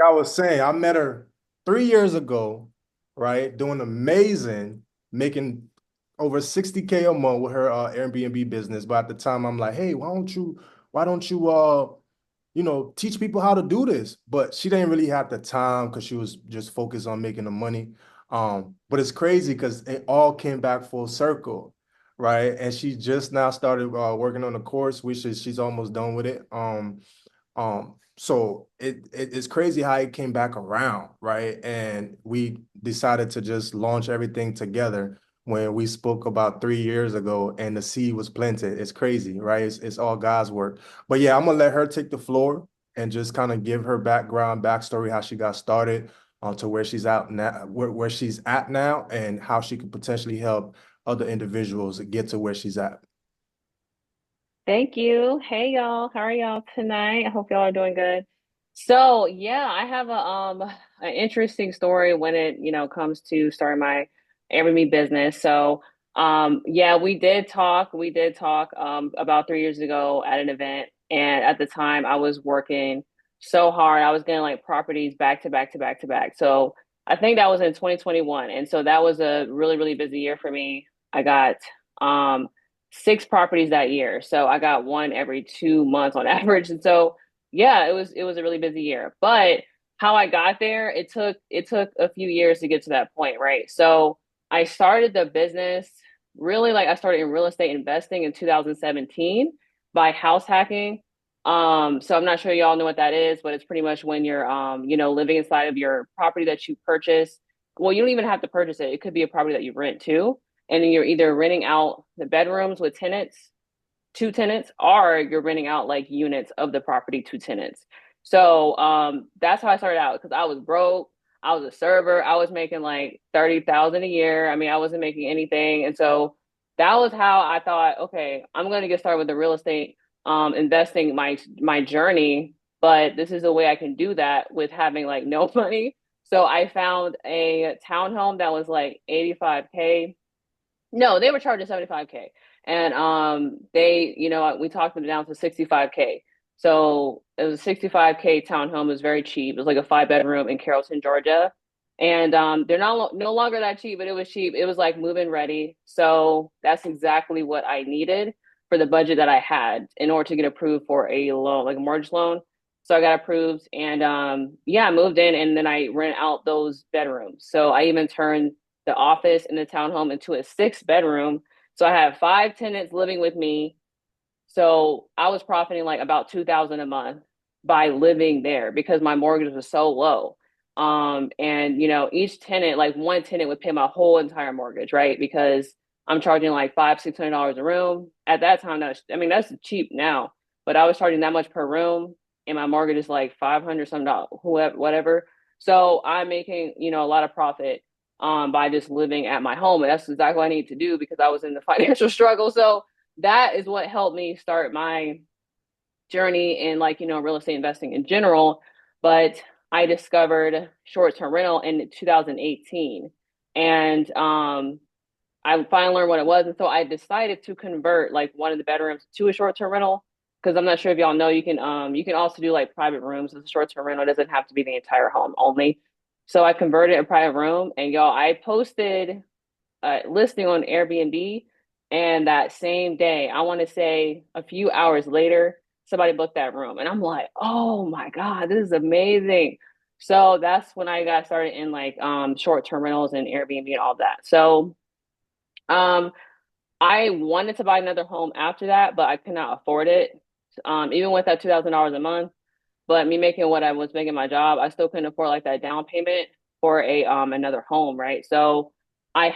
I was saying, I met her 3 years ago, right? Doing amazing, making over 60K a month with her Airbnb business. But at the time, I'm like, hey, why don't you teach people how to do this? But she didn't really have the time because she was just focused on making the money. But it's crazy because it all came back full circle, right? And she just now started working on the course, which is she's almost done with it. So it's crazy how it came back around, right? And we decided to just launch everything together when we spoke about 3 years ago and the seed was planted. It's crazy, right? It's all God's work. But yeah, I'm gonna let her take the floor and just kind of give her background, backstory, how she got started, to where she's out now, where she's at now, and how she could potentially help other individuals get to where she's at. Thank you. Hey y'all, how are y'all tonight? I hope y'all are doing good. So yeah, I have a an interesting story when it, comes to starting my Airbnb business. So yeah, we did talk about 3 years ago at an event, and at the time I was working so hard. I was getting like properties back to back to back to back. So I think that was in 2021. And so that was a really, really busy year for me. I got um six properties that year. So I got one every 2 months on average. And so yeah, it was a really busy year. But how I got there, it took a few years to get to that point, right? So I started the business really like I started in real estate investing in 2017 by house hacking. So I'm not sure y'all know what that is, but it's pretty much when you're living inside of your property that you purchase. Well, you don't even have to purchase it. It could be a property that you rent too, and then you're either renting out the bedrooms with tenants, two tenants, or you're renting out like units of the property to tenants. So that's how I started out because I was broke. I was a server. I was making like 30,000 a year. I mean, I wasn't making anything, and so that was how I thought, okay, I'm going to get started with the real estate investing my journey. But this is a way I can do that with having like no money. So I found a townhome that was like 85K. No, they were charging 75K. And we talked them down to 65K. So it was a 65K townhome. It was very cheap. It was like a 5 bedroom in Carrollton, Georgia. And they're not no longer that cheap, but it was cheap. It was like move-in ready. So that's exactly what I needed for the budget that I had in order to get approved for a loan, like a mortgage loan. So I got approved and yeah, I moved in and then I rent out those bedrooms. So I even turned the office in the townhome into a 6 bedroom. So I have five tenants living with me. So I was profiting like about 2,000 a month by living there because my mortgage was so low. And each tenant, like one tenant would pay my whole entire mortgage, right? Because I'm charging like $600 a room. At that time, that's cheap now, but I was charging that much per room, and my mortgage is like 500 some dollars, whoever, whatever. So I'm making, a lot of profit by just living at my home. And that's exactly what I need to do because I was in the financial struggle. So that is what helped me start my journey in like, real estate investing in general. But I discovered short-term rental in 2018. And I finally learned what it was. And so I decided to convert like one of the bedrooms to a short-term rental. Because I'm not sure if y'all know, you can also do like private rooms as a short-term rental. It doesn't have to be the entire home only. So I converted a private room, and y'all, I posted a listing on Airbnb, and that same day, I want to say a few hours later, somebody booked that room, and I'm like, oh my God, this is amazing. So that's when I got started in like short-term rentals and Airbnb and all that. So um I wanted to buy another home after that, but I could not afford it. Even with that $2,000 a month. But me making what I was making my job, I still couldn't afford like that down payment for a another home, right? So I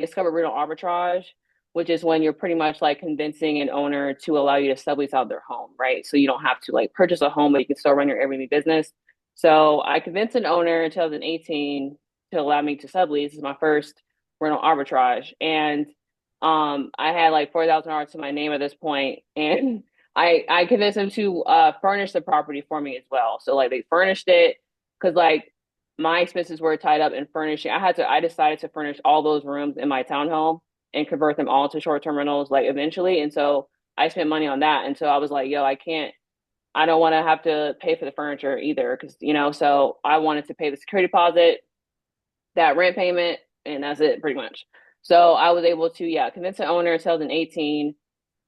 discovered rental arbitrage, which is when you're pretty much like convincing an owner to allow you to sublease out their home, right? So you don't have to like purchase a home, but you can still run your Airbnb business. So I convinced an owner in 2018 to allow me to sublease. This is my first rental arbitrage. And I had like $4,000 to my name at this point, and I convinced them to furnish the property for me as well. So like they furnished it because like my expenses were tied up in furnishing. I decided to furnish all those rooms in my townhome and convert them all to short-term rentals like eventually. And so I spent money on that. And so I was like, yo, I can't I don't want to have to pay for the furniture either, because so I wanted to pay the security deposit, that rent payment, and that's it pretty much. So I was able to, yeah, convince the owner in 2018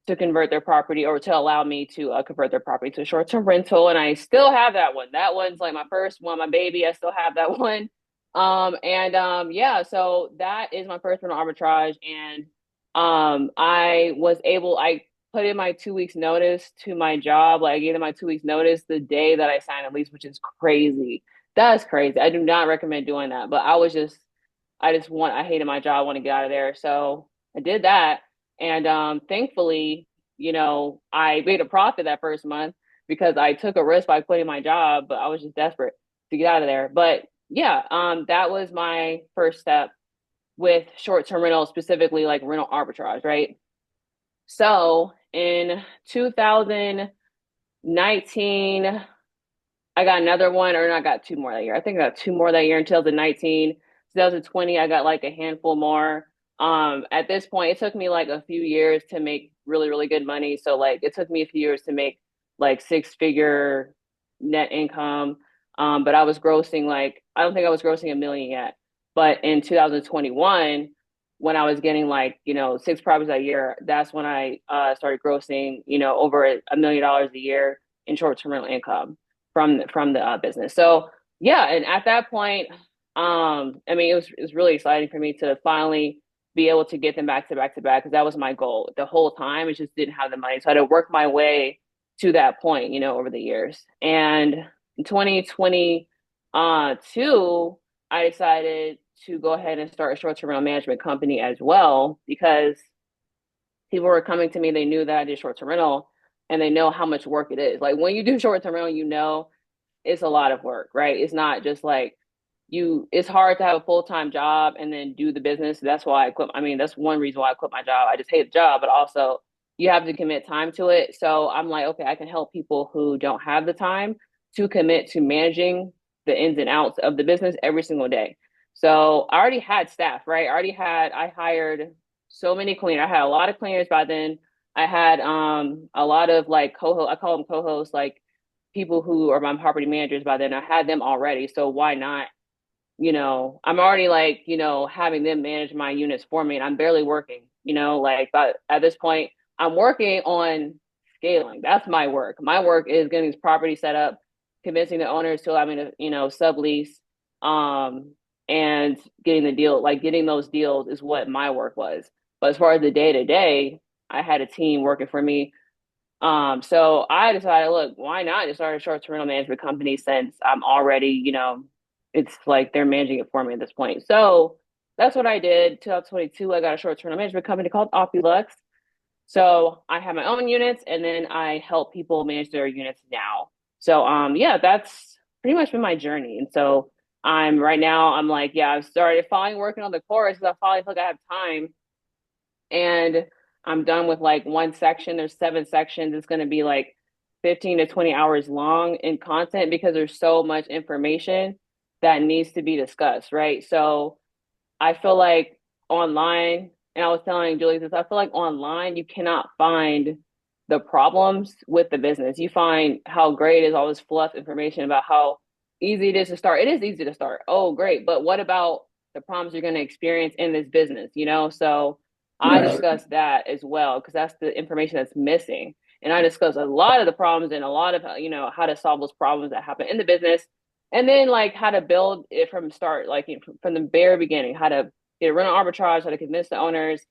to convert their property, or to allow me to convert their property to a short-term rental. And I still have that one. That one's like my first one, my baby. I still have that one. Yeah, so that is my first rental arbitrage. And I put in my 2 weeks notice to my job. Like I gave them my 2 weeks notice the day that I signed a lease, which is crazy. That's crazy. I do not recommend doing that. But I hated my job, I want to get out of there. So I did that. And thankfully, I made a profit that first month because I took a risk by quitting my job, but I was just desperate to get out of there. But yeah, that was my first step with short-term rental, specifically like rental arbitrage, right? So in 2019, I got another one, or I got two more that year. I think I got two more that year in 2019. 2020, I got like a handful more. At this point, it took me like a few years to make really, really good money. So like it took me a few years to make like six-figure net income. But I was grossing like I don't think I was grossing 1 million yet. But in 2021, when I was getting like, six properties a year, that's when I started grossing, over $1 million a year in short-term rental income from the business. So yeah, and at that point, I mean, it was really exciting for me to finally be able to get them back to back to back, because that was my goal the whole time. It just didn't have the money, so I had to work my way to that point, over the years. And in 2020, two, I decided to go ahead and start a short-term rental management company as well, because people were coming to me. They knew that I did short-term rental, and they know how much work it is. Like when you do short-term rental, it's a lot of work, right? It's not just like it's hard to have a full-time job and then do the business. That's why I quit. I mean, that's one reason why I quit my job. I just hate the job, but also you have to commit time to it. So I'm like, okay, I can help people who don't have the time to commit to managing the ins and outs of the business every single day. So I already had staff, right? I hired so many cleaners. I had a lot of cleaners by then. I had a lot of like co-host, I call them co-hosts, like people who are my property managers by then. I had them already. So why not? I'm already like, having them manage my units for me, and I'm barely working, like, but at this point, I'm working on scaling. That's my work. My work is getting this property set up, convincing the owners to allow me to, sublease, um, and getting the deal, like getting those deals is what my work was. But as far as the day to day, I had a team working for me. So I decided, look, why not just start a short-term rental management company, since I'm already, it's like they're managing it for me at this point. So that's what I did. 2022, I got a short-term rental management company called OptiLux. So I have my own units, and then I help people manage their units now. So yeah, that's pretty much been my journey. And so I'm like, yeah, I've started finally working on the course, because I finally feel like I have time, and I'm done with like one section. There's 7 sections. It's going to be like 15 to 20 hours long in content, because there's so much information that needs to be discussed, right? So I feel like online, and I was telling Julie this, I feel like online you cannot find the problems with the business. You find how great is all this fluff information about how easy it is to start. It is easy to start. Oh, great. But what about the problems you're going to experience in this business, So I Right. discuss that as well, because that's the information that's missing. And I discuss a lot of the problems, and a lot of, how to solve those problems that happen in the business, and then like how to build it from start, like from the very beginning, how to get a rental arbitrage, how to convince the owners,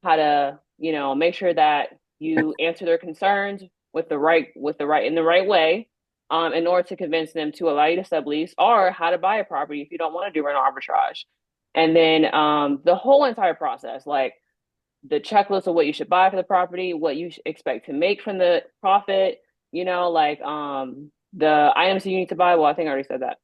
how to make sure that you answer their concerns in the right way, in order to convince them to allow you to sublease, or how to buy a property if you don't want to do rental arbitrage. And then the whole entire process, like the checklist of what you should buy for the property, what you expect to make from the profit, like the items you need to buy. Well, I think I already said that.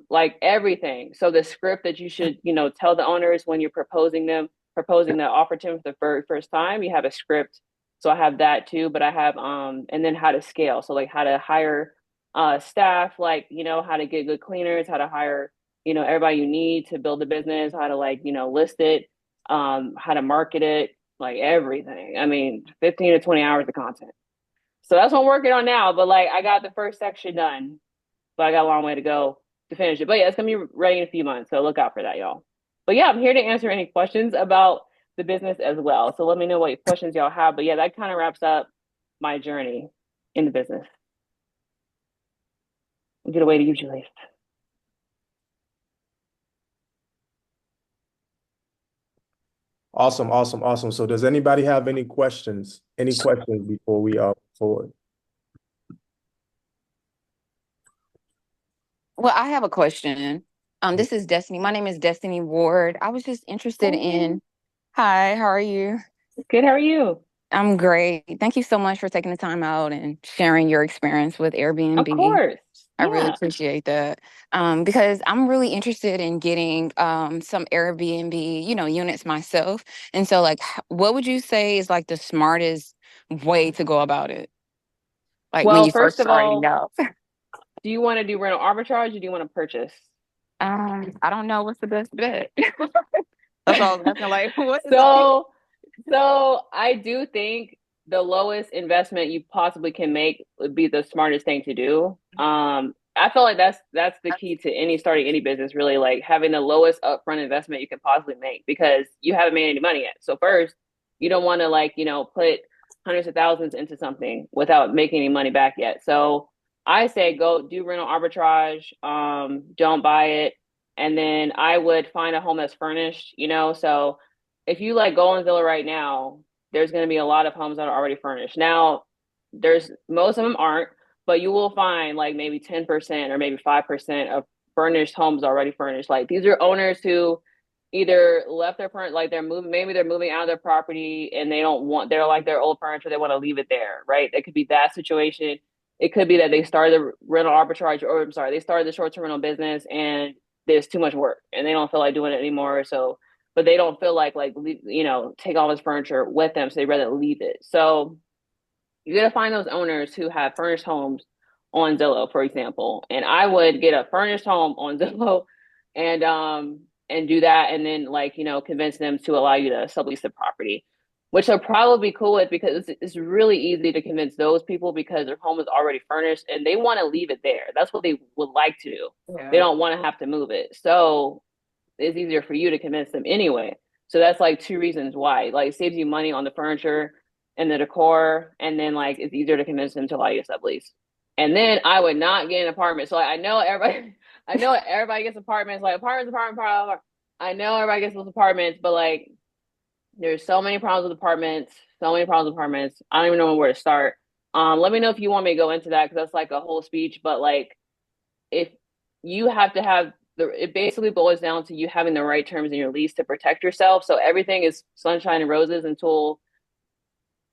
Like everything. So the script that you should, tell the owners when you're proposing the offer to them for the very first time, you have a script. So I have that too, but I have and then how to scale. So like how to hire staff, like, how to get good cleaners, how to hire, everybody you need to build the business, how to like, list it, how to market it, like everything. I mean, 15 to 20 hours of content. So that's what I'm working on now. But like I got the first section done, but I got a long way to go to finish it. But yeah, it's gonna be ready in a few months. So look out for that, y'all. But yeah, I'm here to answer any questions about the business as well. So let me know what questions y'all have. But yeah, that kind of wraps up my journey in the business. Get away to you, Julie. Awesome, awesome, awesome. So does anybody have any questions? Any questions before we forward? Well, I have a question. This is Destiny. My name is Destiny Ward. I was just interested Hey, in, hi, how are you? good. How are you? I'm great. Thank you so much for taking the time out and sharing your experience with Of Airbnb. course. I really Yeah. appreciate that. Because I'm really interested in getting some Airbnb, units myself. And so like what would you say is like the smartest way to go about it? Like when Well, you first first of starting all, out? do you want to do rental arbitrage or do you want to purchase? I don't know what's the best bet. That's all I was asking. Like, what is like, So So I do think the lowest investment you possibly can make would be the smartest thing to do. I feel like that's the key to any starting any business, really, like having the lowest upfront investment you can possibly make because you haven't made any money yet. So first, you don't want to like, put hundreds of thousands into something without making any money back yet. So I say go do rental arbitrage, don't buy it. And then I would find a home that's furnished, so if you like go on Zillow right now, there's going to be a lot of homes that are already furnished. Now, there's most of them aren't, but you will find like maybe 10% or maybe 5% of furnished homes already furnished. Like these are owners who either left their furniture, like they're moving, maybe they're moving out of their property and they don't want, they're like their old furniture, they want to leave it there, right? It could be that situation. It could be that they started the rental arbitrage, or I'm sorry, they started the short term rental business and there's too much work and they don't feel like doing it anymore. So but they don't feel like take all this furniture with them, so they rather leave it. So you got to find those owners who have furnished homes on Zillow, for example. And I would get a furnished home on Zillow and do that, and then convince them to allow you to sublease the property, which they'll probably be cool with because it's really easy to convince those people because their home is already furnished and they want to leave it there. That's what they would like to do. They yeah. don't want to have to move it. So it's easier for you to convince them anyway. So that's like two reasons why. Like it saves you money on the furniture and the decor, and then like it's easier to convince them to allow you to sublease. And then I would not get an apartment. So like, I know everybody, I know everybody gets apartments, like apartment. I know everybody gets those apartments, but like there's so many problems with apartments, so many problems with apartments. I don't even know where to start. Let me know if you want me to go into that because that's like a whole speech. But like if you have to have it basically boils down to you having the right terms in your lease to protect yourself. So everything is sunshine and roses until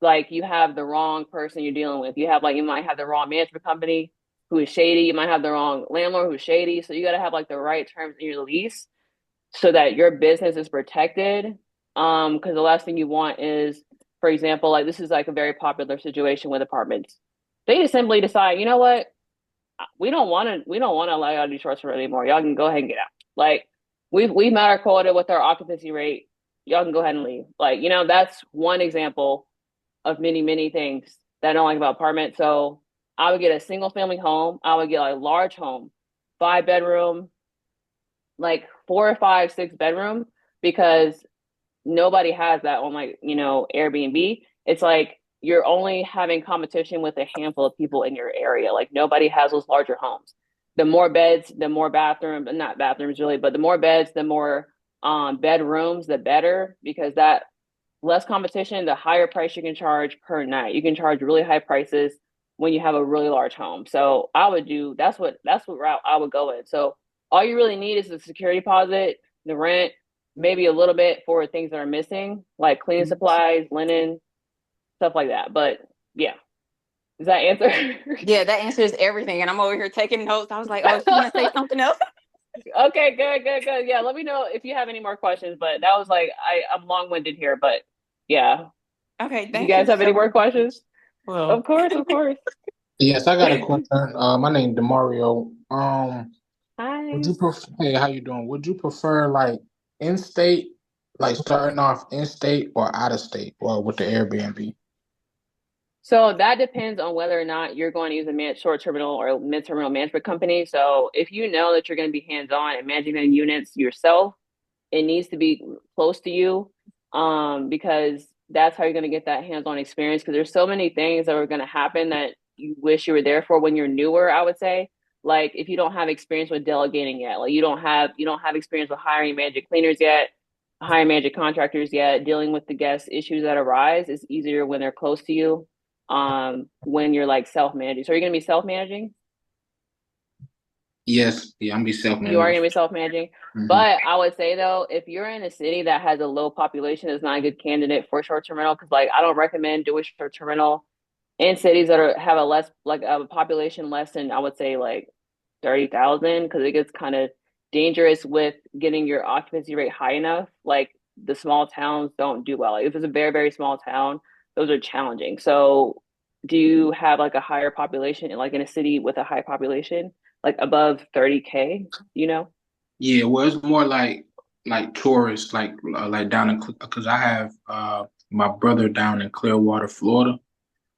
like you have the wrong person you're dealing with. You have like you might have the wrong management company who is shady. You might have the wrong landlord who's shady. So you got to have like the right terms in your lease so that your business is protected. Because the last thing you want is, for example, like this is like a very popular situation with apartments. They just simply decide, you know what, we don't want to allow y'all to do short term anymore. Y'all can go ahead and get out. Like we've met our quota with our occupancy rate. Y'all can go ahead and leave. Like, that's one example of many, many things that I don't like about apartments. So I would get a single family home. I would get like a large home, 5 bedroom, like 4 or 5, 6 bedroom, because nobody has that on like, Airbnb. It's like you're only having competition with a handful of people in your area. Like nobody has those larger homes. The more beds, the more bathrooms, not bathrooms really, but the more beds, the more bedrooms, the better, because that less competition, the higher price you can charge per night. You can charge really high prices when you have a really large home. So I would do that's what route I would go in. So all you really need is the security deposit, the rent, maybe a little bit for things that are missing, like cleaning supplies, linen, stuff like that. But yeah, does that answer? Yeah, that answers everything. And I'm over here taking notes. I was like, oh, she want to say something else? Okay, good. Yeah, let me know if you have any more questions. But that was like I'm long winded here, but yeah. Okay, Do you thank guys you have any so more much. questions? Well, Of course, of course. Yes, I got a question. My name Demario. Would Hi. you prefer, hey, how you doing? Would you prefer like in-state, like starting off in-state or out of state, or with the Airbnb? So that depends on whether or not you're going to use a short terminal or mid terminal management company. So if you know that you're going to be hands on and managing the units yourself, it needs to be close to you, because that's how you're going to get that hands on experience. Because there's so many things that are going to happen that you wish you were there for when you're newer. I would say, like if you don't have experience with delegating yet, like you don't have experience with hiring magic cleaners yet, hiring magic contractors yet, dealing with the guest issues that arise. It's easier when they're close to you, when you're like self managing. So you're going to be self managing. Yes, yeah, I'm gonna be You are self-managing. going to be self-managing. Hmm. But I would say though, if you're in a city that has a low population, it's not a good candidate for short-term rental, because like I don't recommend doing short-term rental in cities that have a less, like a population less than, I would say, like 30,000, because it gets kind of dangerous with getting your occupancy rate high enough. Like the small towns don't do well. Like, if it's a very, very small town, those are challenging. So do you have like a higher population, like in a city with a high population, like above 30K, you know? Yeah, well, it's more like tourists, like down in because I have my brother down in Clearwater, Florida.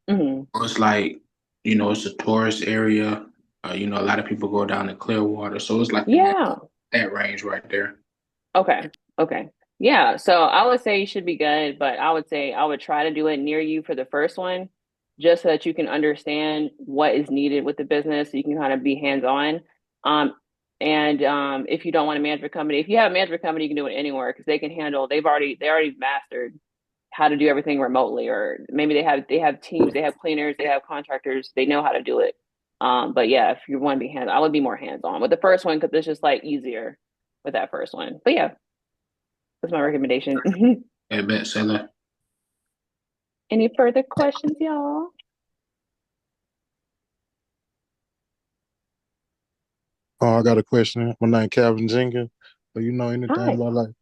Hmm. So it's like it's a tourist area. A lot of people go down to Clearwater, so it's like in Yeah. that range right there. Okay. Okay. Yeah. So I would say you should be good, but I would say I would try to do it near you for the first one, just so that you can understand what is needed with the business, so you can kind of be hands-on. Um, and if you don't want a management company, if you have a management company, you can do it anywhere because they already mastered how to do everything remotely, or maybe they have teams, they have cleaners, they have contractors, they know how to do it. But yeah, if you want to be hands, I would be more hands-on with the first one because it's just like easier with that first one. But yeah, that's my recommendation. I bet seller. Any further questions, y'all? Oh, I got a question. My name Calvin Jenkins. Do you know anything Hi. about like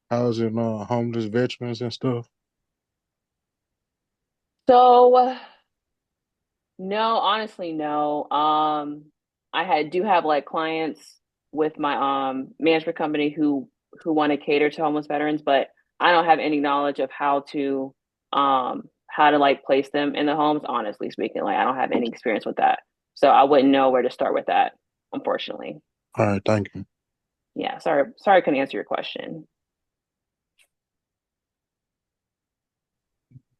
housing homeless veterans and stuff? So no, honestly, no. Do have like clients with my management company who want to cater to homeless veterans, but I don't have any knowledge of how to like place them in the homes, honestly speaking. Like I don't have any experience with that. So I wouldn't know where to start with that, unfortunately. All right, thank you. Yeah, sorry I couldn't answer your question.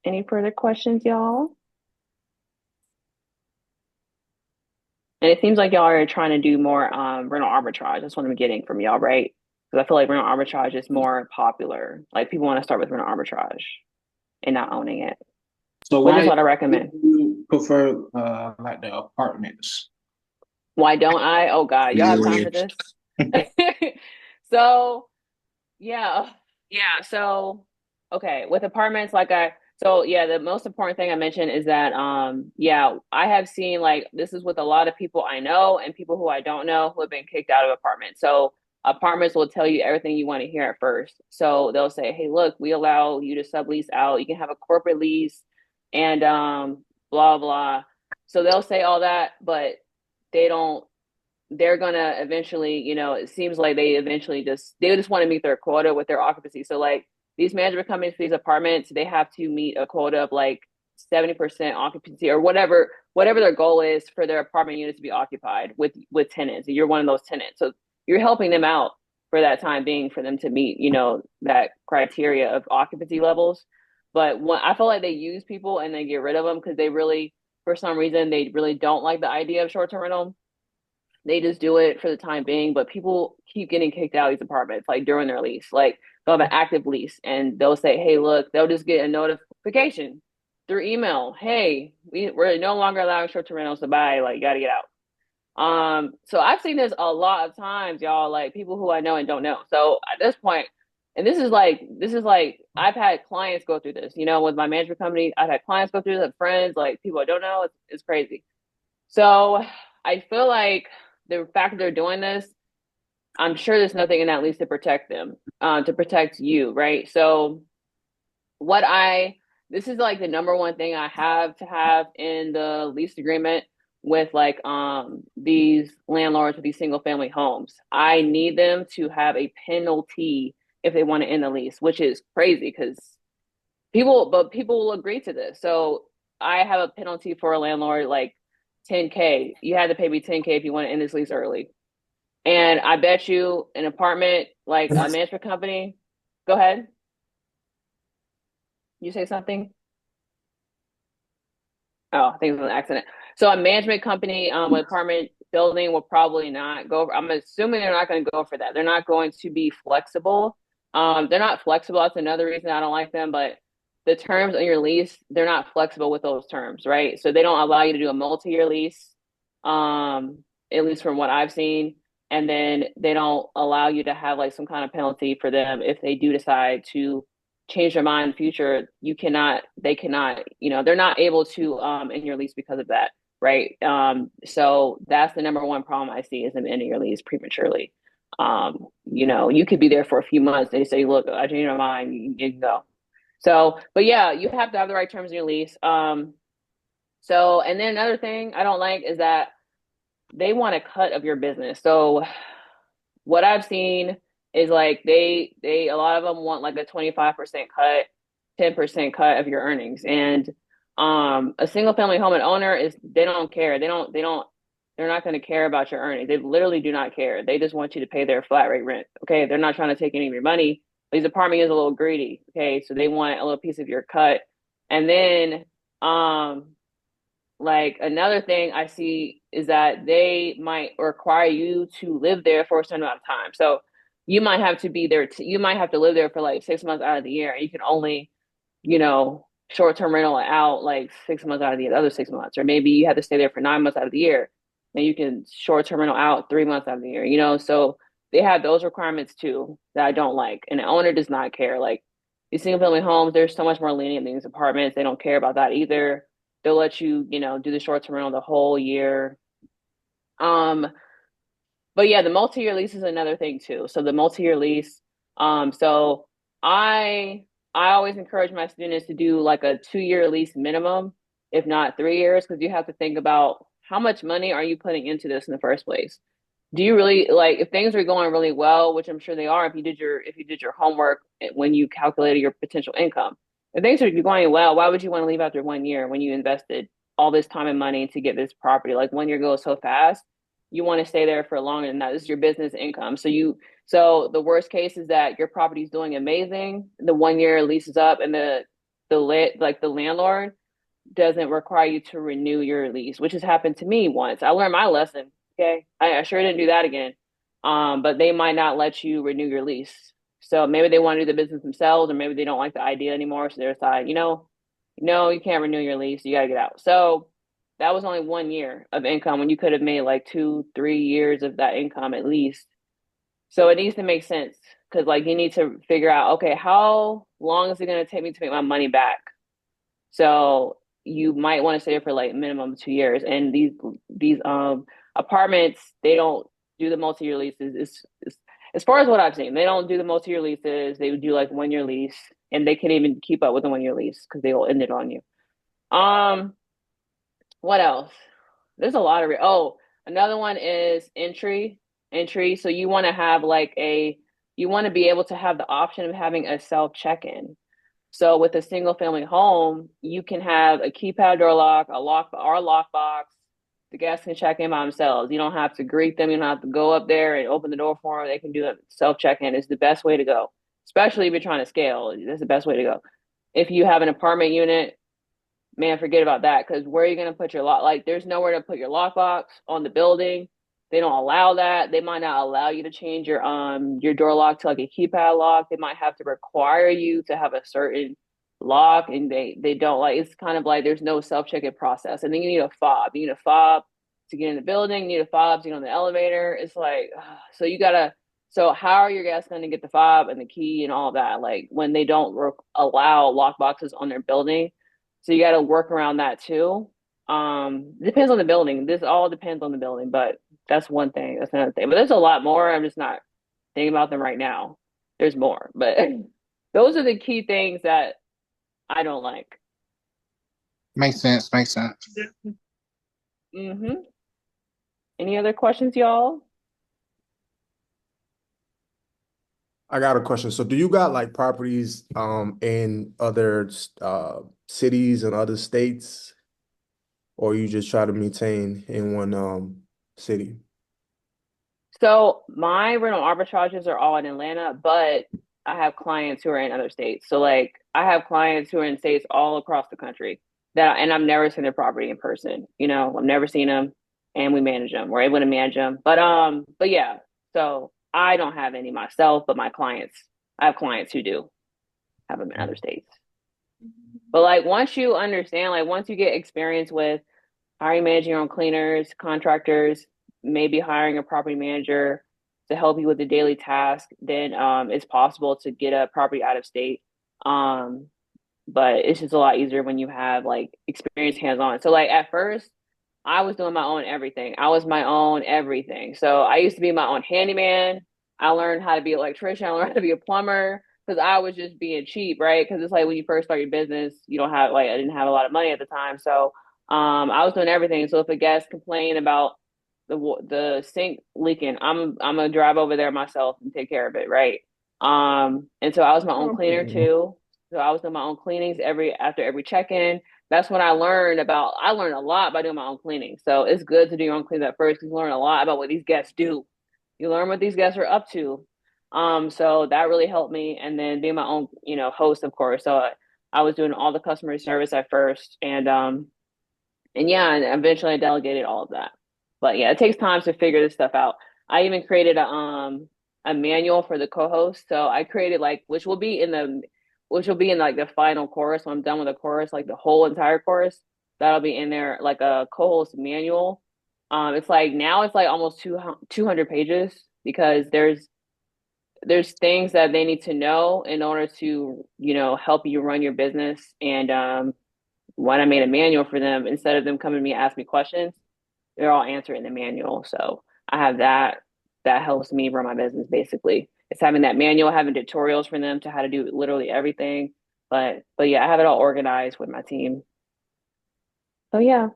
Any further questions, y'all? And it seems like y'all are trying to do more rental arbitrage. That's what I'm getting from y'all, right? Because I feel like rental arbitrage is more popular. Like people want to start with rental arbitrage and not owning it, So which is why what I do recommend. you prefer like the apartments? Why don't I? Oh God, y'all have time Yeah. for this? So yeah. Yeah. So, okay, with apartments, the most important thing I mentioned is that, yeah, I have seen like this is with a lot of people I know and people who I don't know who have been kicked out of apartments. So, apartments will tell you everything you want to hear at first. So, they'll say, hey, look, we allow you to sublease out. You can have a corporate lease and, blah, blah. So, they'll say all that, but they don't they're gonna eventually, it seems like they just want to meet their quota with their occupancy. So like these management companies for these apartments, they have to meet a quota of like 70% occupancy or whatever their goal is for their apartment units to be occupied with tenants. And you're one of those tenants. So you're helping them out for that time being for them to meet, that criteria of occupancy levels. But I feel like they use people and they get rid of them because for some reason, they really don't like the idea of short term rental. They just do it for the time being, but people keep getting kicked out of these apartments like during their lease. Like they'll have an active lease and they'll say, hey, look, they'll just get a notification through email. Hey, we're no longer allowing short-term rentals to buy, like you gotta get out. So I've seen this a lot of times, y'all, like people who I know and don't know. So at this point, and this is like I've had clients go through this, with my management company. I've had clients go through this, friends, like people I don't know. It's crazy. So I feel like the fact that they're doing this, I'm sure there's nothing in that lease to protect them, to protect you, right? So what I this is like the number one thing I have to have in the lease agreement with like these landlords with these single family homes. I need them to have a penalty if they want to end the lease, which is crazy because people will agree to this. So I have a penalty for a landlord like 10K. You had to pay me 10K if you want to end this lease early. And I bet you an apartment, like a management company. Go ahead. You say something? Oh, I think it was an accident. So a management company with apartment building will probably not go. I'm assuming they're not going to go for that. They're not going to be flexible. They're not flexible. That's another reason I don't like them. But the terms on your lease, they're not flexible with those terms, right? So they don't allow you to do a multi-year lease, at least from what I've seen. And then they don't allow you to have like some kind of penalty for them if they do decide to change their mind in the future. They cannot, they're not able to end your lease because of that, right? So that's the number one problem I see is them ending your lease prematurely. You could be there for a few months. They say, look, I changed my mind, you can go. So, but yeah, you have to have the right terms in your lease. So, and then another thing I don't like is that they want a cut of your business. So what I've seen is like a lot of them want like a 25% cut, 10% cut of your earnings. And a single family home and owner they don't care. They're not going to care about your earnings. They literally do not care. They just want you to pay their flat rate rent. Okay. They're not trying to take any of your money. These apartment is a little greedy. Okay. So they want a little piece of your cut. And then like another thing I see is that they might require you to live there for a certain amount of time. So you might have to be there. You might have to live there for like 6 months out of the year. And you can only, short-term rental out like 6 months out of the other 6 months, or maybe you have to stay there for 9 months out of the year. And you can short-term rental out 3 months out of the year. So they have those requirements too that I don't like. And the owner does not care. Like these single family homes, there's so much more lenient than these apartments. They don't care about that either. They'll let you, do the short term rental the whole year. But yeah, the multi-year lease is another thing too. So the multi-year lease, so I I always encourage my students to do like a 2-year lease minimum, if not 3 years, because you have to think about how much money are you putting into this in the first place. Do you really like if things are going really well, which I'm sure they are if you did your homework when you calculated your potential income. If things are going well, why would you want to leave after 1 year when you invested all this time and money to get this property? Like 1 year goes so fast. You want to stay there for longer than that. This is your business income. So the worst case is that your property is doing amazing. The 1 year lease is up and the landlord doesn't require you to renew your lease, which has happened to me once. I learned my lesson. Okay. I sure didn't do that again. But they might not let you renew your lease. So maybe they want to do the business themselves, or maybe they don't like the idea anymore. So they decide, no, you can't renew your lease. You got to get out. So that was only 1 year of income when you could have made like 2, 3 years of that income at least. So it needs to make sense because like you need to figure out, okay, how long is it going to take me to make my money back? So you might want to stay there for like minimum 2 years. And these apartments, they don't do the multi-year leases. It's as far as what I've seen, they don't do the multi-year leases. They would do like 1 year lease, and they can't even keep up with the 1 year lease because they will end it on you. Um, what else? There's a lot of another one is entry. Entry. So you want to have you want to be able to have the option of having a self check-in. So with a single family home, you can have a keypad door lock, or a lockbox. The guests can check in by themselves. You don't have to greet them. You don't have to go up there and open the door for them. They can do a self check-in. It's the best way to go, especially if you're trying to scale. That's the best way to go. If you have an apartment unit, man, forget about that. Because where are you going to put your lock? Like, there's nowhere to put your lockbox on the building. They don't allow that. They might not allow you to change your door lock to like a keypad lock. They might have to require you to have a certain lock, and they don't like. It's kind of like there's no self-check-in process. And then you need a fob. You need a fob to get in the building. You need a fob to get on the elevator. It's like so you gotta. So how are your guests going to get the fob and the key and all that? Like when they don't allow lock boxes on their building, so you got to work around that too. Depends on the building. This all depends on the building, but that's one thing. That's another thing. But there's a lot more. I'm just not thinking about them right now. There's more, but those are the key things that I don't like. Makes sense. Makes sense. Mm-hmm. Any other questions, y'all? I got a question. So do you got like properties in other cities and other states, or you just try to maintain in one city? So my rental arbitrages are all in Atlanta, but I have clients who are in other states. So like I have clients who are in states all across the country and I've never seen their property in person. You know, I've never seen them, and we manage them. We're able to manage them. But yeah. So I don't have any myself, but my clients, I have clients who do have them in other states. But like once you understand, like once you get experience with hiring managing your own cleaners, contractors, maybe hiring a property manager to help you with the daily task, then it's possible to get a property out of state. Um, but it's just a lot easier when you have like experience hands on. So like at first, I was doing my own everything. I was my own everything. So I used to be my own handyman. I learned how to be an electrician. I learned how to be a plumber because I was just being cheap, right? Because it's like when you first start your business, you don't have like I didn't have a lot of money at the time, so I was doing everything. So if a guest complained about the sink leaking, I'm gonna drive over there myself and take care of it, right? And so I was my own cleaner Okay. too. So I was doing my own cleanings after every check-in. That's when I learned a lot by doing my own cleaning. So it's good to do your own cleaning at first because you learn a lot about what these guests do. You learn what these guests are up to. So that really helped me. And then being my own, host, of course. So I was doing all the customer service at first, and yeah, and eventually I delegated all of that. But yeah, it takes time to figure this stuff out. I even created a manual for the co-host. So I created like which will be in like the final chorus when I'm done with the chorus, like the whole entire chorus. That'll be in there like a co-host manual. It's like now it's like almost 200 pages because there's things that they need to know in order to, help you run your business. And when I made a manual for them, instead of them coming to me and ask me questions, they're all answered in the manual. So I have that. That helps me run my business basically. It's having that manual, having tutorials for them to how to do literally everything. But yeah, I have it all organized with my team. So yeah,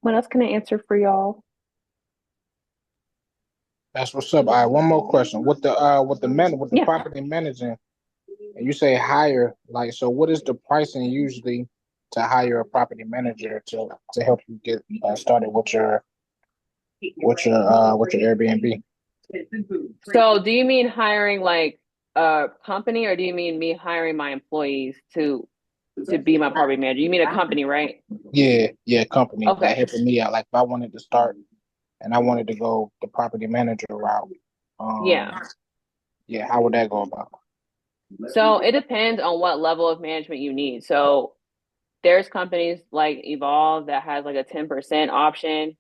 what else can I answer for y'all? That's what's up. All right, one more question. With the Yeah. property managing, and you say hire, like, so what is the pricing usually to hire a property manager to help you get started with your Airbnb? So do you mean hiring like a company, or do you mean me hiring my employees to be my property manager? You mean a company, right? Yeah, company like Okay. helping me out. Like if I wanted to start and I wanted to go the property manager route, um, Yeah. yeah, how would that go about? So it depends on what level of management you need. So there's companies like Evolve that has like a 10% option,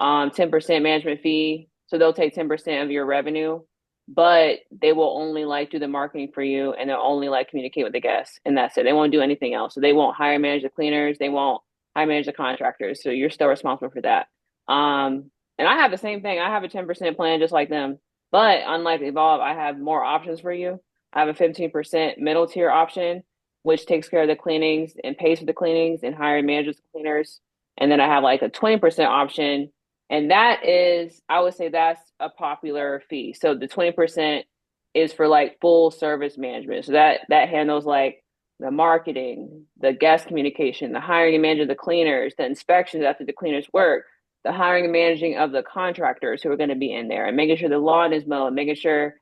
10% management fee. So they'll take 10% of your revenue, but they will only like do the marketing for you, and they'll only like communicate with the guests, and that's it. They won't do anything else. So they won't hire manage the cleaners, they won't hire manage the contractors. So you're still responsible for that. And I have the same thing. I have a 10% plan just like them. But unlike Evolve, I have more options for you. I have a 15% middle tier option, which takes care of the cleanings and pays for the cleanings and hiring managers and cleaners. And then I have like a 20% option. And that is, I would say that's a popular fee. So the 20% is for like full service management. So that handles like the marketing, the guest communication, the hiring and managing the cleaners, the inspections after the cleaners work, the hiring and managing of the contractors who are going to be in there, and making sure the lawn is mowed, making sure,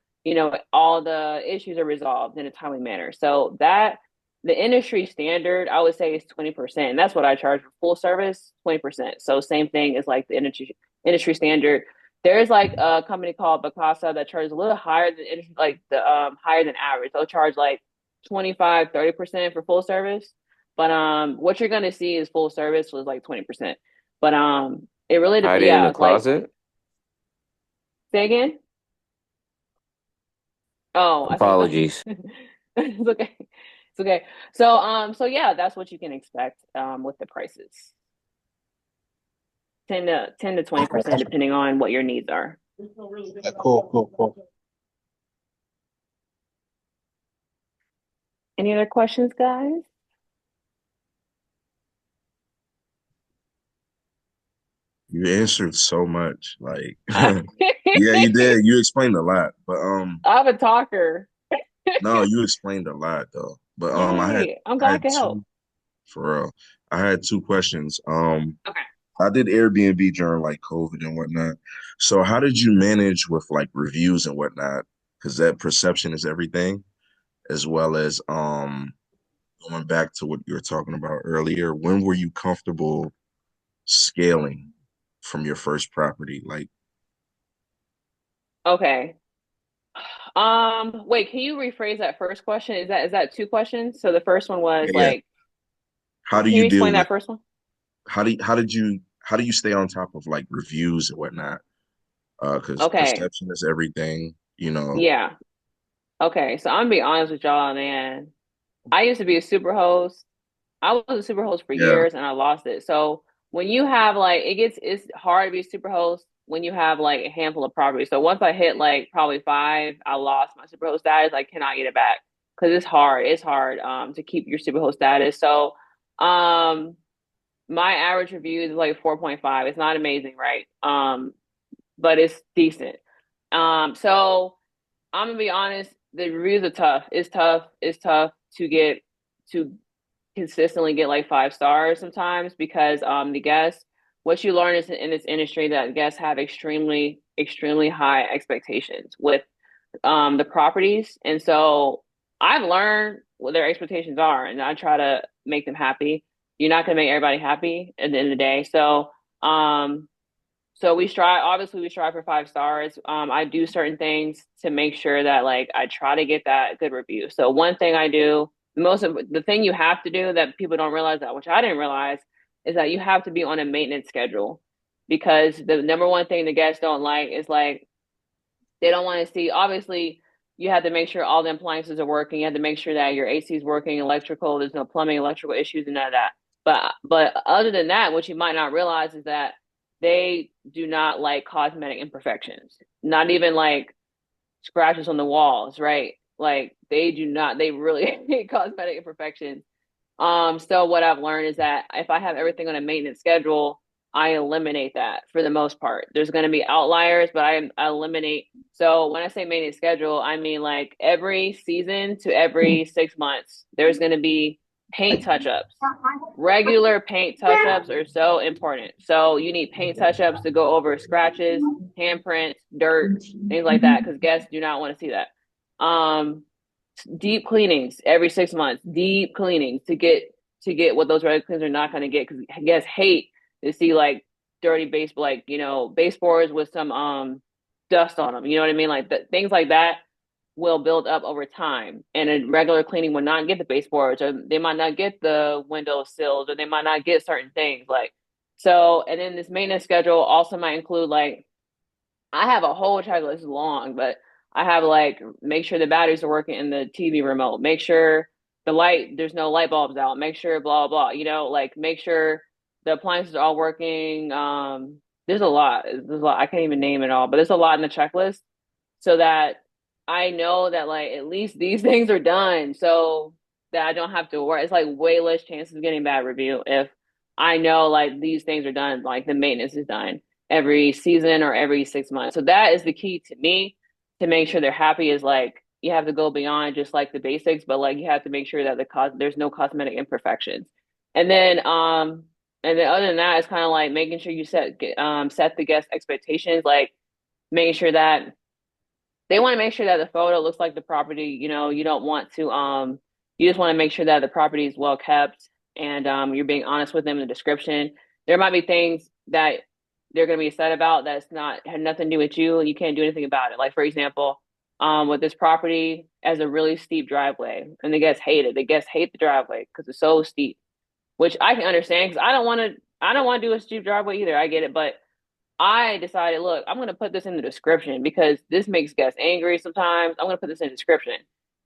all the issues are resolved in a timely manner. So that the industry standard, I would say, is 20%. And that's what I charge for full service, 20%. So same thing as like the industry standard. There's like a company called Bacasa that charges a little higher than like the higher than average. They'll charge like 25, 30% for full service. But what you're gonna see is full service was like 20%. But it really Hide it in yeah, the it's like closet. say again. Oh, I thought Apologies. it's okay. It's okay. So yeah, that's what you can expect with the prices. 10 to Okay, 20% depending on what your needs are. yeah, cool. Any other questions, guys? You answered so much. Like, Yeah, you did. You explained a lot, but I'm a talker. no, you explained a lot though. But Yay. I'm I glad I had could help. two for real. I had two questions. Okay. I did Airbnb during like COVID and whatnot. So how did you manage with like reviews and whatnot? Because that perception is everything, as well as going back to what you were talking about earlier. When were you comfortable scaling from your first property? Like, Okay. Wait, can you rephrase that first question? Is that two questions? So the first one was yeah, like, how do can you you deal explain with that first one? how do you stay on top of like reviews and whatnot? Because Okay. perception is everything, you know. Yeah. Okay. So I'm gonna be honest with y'all, man. I used to be a super host. I was a super host for Yeah, years and I lost it. So when you have like it's hard to be a super host when you have like a handful of properties. So once I hit like probably five, I lost my super host status. I cannot get it back because it's hard. It's hard to keep your super host status. So um my average review is like 4.5. It's not amazing, right? But it's decent. So I'm gonna be honest, the reviews are tough. It's tough. It's tough to get to consistently get like 5 stars sometimes because the guests what you learn is in this industry that guests have extremely high expectations with the properties. And so I've learned what their expectations are and I try to make them happy. You're not gonna make everybody happy at the end of the day. Um so we strive for 5 stars. I do certain things to make sure that like I try to get that good review. So one thing I do, the thing you have to do that people don't realize that, which I didn't realize, is that you have to be on a maintenance schedule because the number one thing the guests don't like is like they don't want to see, obviously, you have to make sure all the appliances are working. You have to make sure that your AC is working, electrical, there's no plumbing, electrical issues, and none of that. But other than that, what you might not realize is that they do not like cosmetic imperfections. Not even like scratches on the walls, right? Like they do not, they really hate cosmetic imperfections. So what I've learned is that if I have everything on a maintenance schedule, I eliminate that for the most part. There's going to be outliers, but I eliminate. So when I say maintenance schedule, I mean like every season to every 6 months, there's going to be paint touch ups. Regular paint touch ups are so important. So you need paint touch ups to go over scratches, handprints, dirt, things like that, because guests do not want to see that. Um, Deep cleanings every 6 months, deep cleanings to get what those regular cleaners are not going to get because guests hate to see like dirty like baseboards with some dust on them. You know what I mean? Like things like that will build up over time, and a regular cleaning will not get the baseboards, or they might not get the window sills, or they might not get certain things like so. And then this maintenance schedule also might include like I have a whole checklist. It's long, but I have like make sure the batteries are working in the TV remote, make sure there's no light bulbs out, make sure blah blah, like make sure the appliances are all working. There's a lot. There's a lot. I can't even name it all, but there's a lot in the checklist so that I know that like at least these things are done so that I don't have to worry. It's like way less chances of getting bad review if I know like these things are done, like the maintenance is done every season or every 6 months. So that is the key to me to make sure they're happy is like you have to go beyond just like the basics, but like you have to make sure that there's no cosmetic imperfections. And then other than that, it's kind of like making sure you set the guest expectations, like making sure that they want to make sure that the photo looks like the property. You don't want to you just want to make sure that the property is well kept and you're being honest with them in the description. There might be things that they're going to be upset about that's not had nothing to do with you and you can't do anything about it. Like for example, with this property as a really steep driveway and the guests hate it. The guests hate the driveway because it's so steep, which I can understand because I don't want to do a steep driveway either. I get it, but I decided, look, I'm going to put this in the description because this makes guests angry sometimes. I'm going to put this in the description.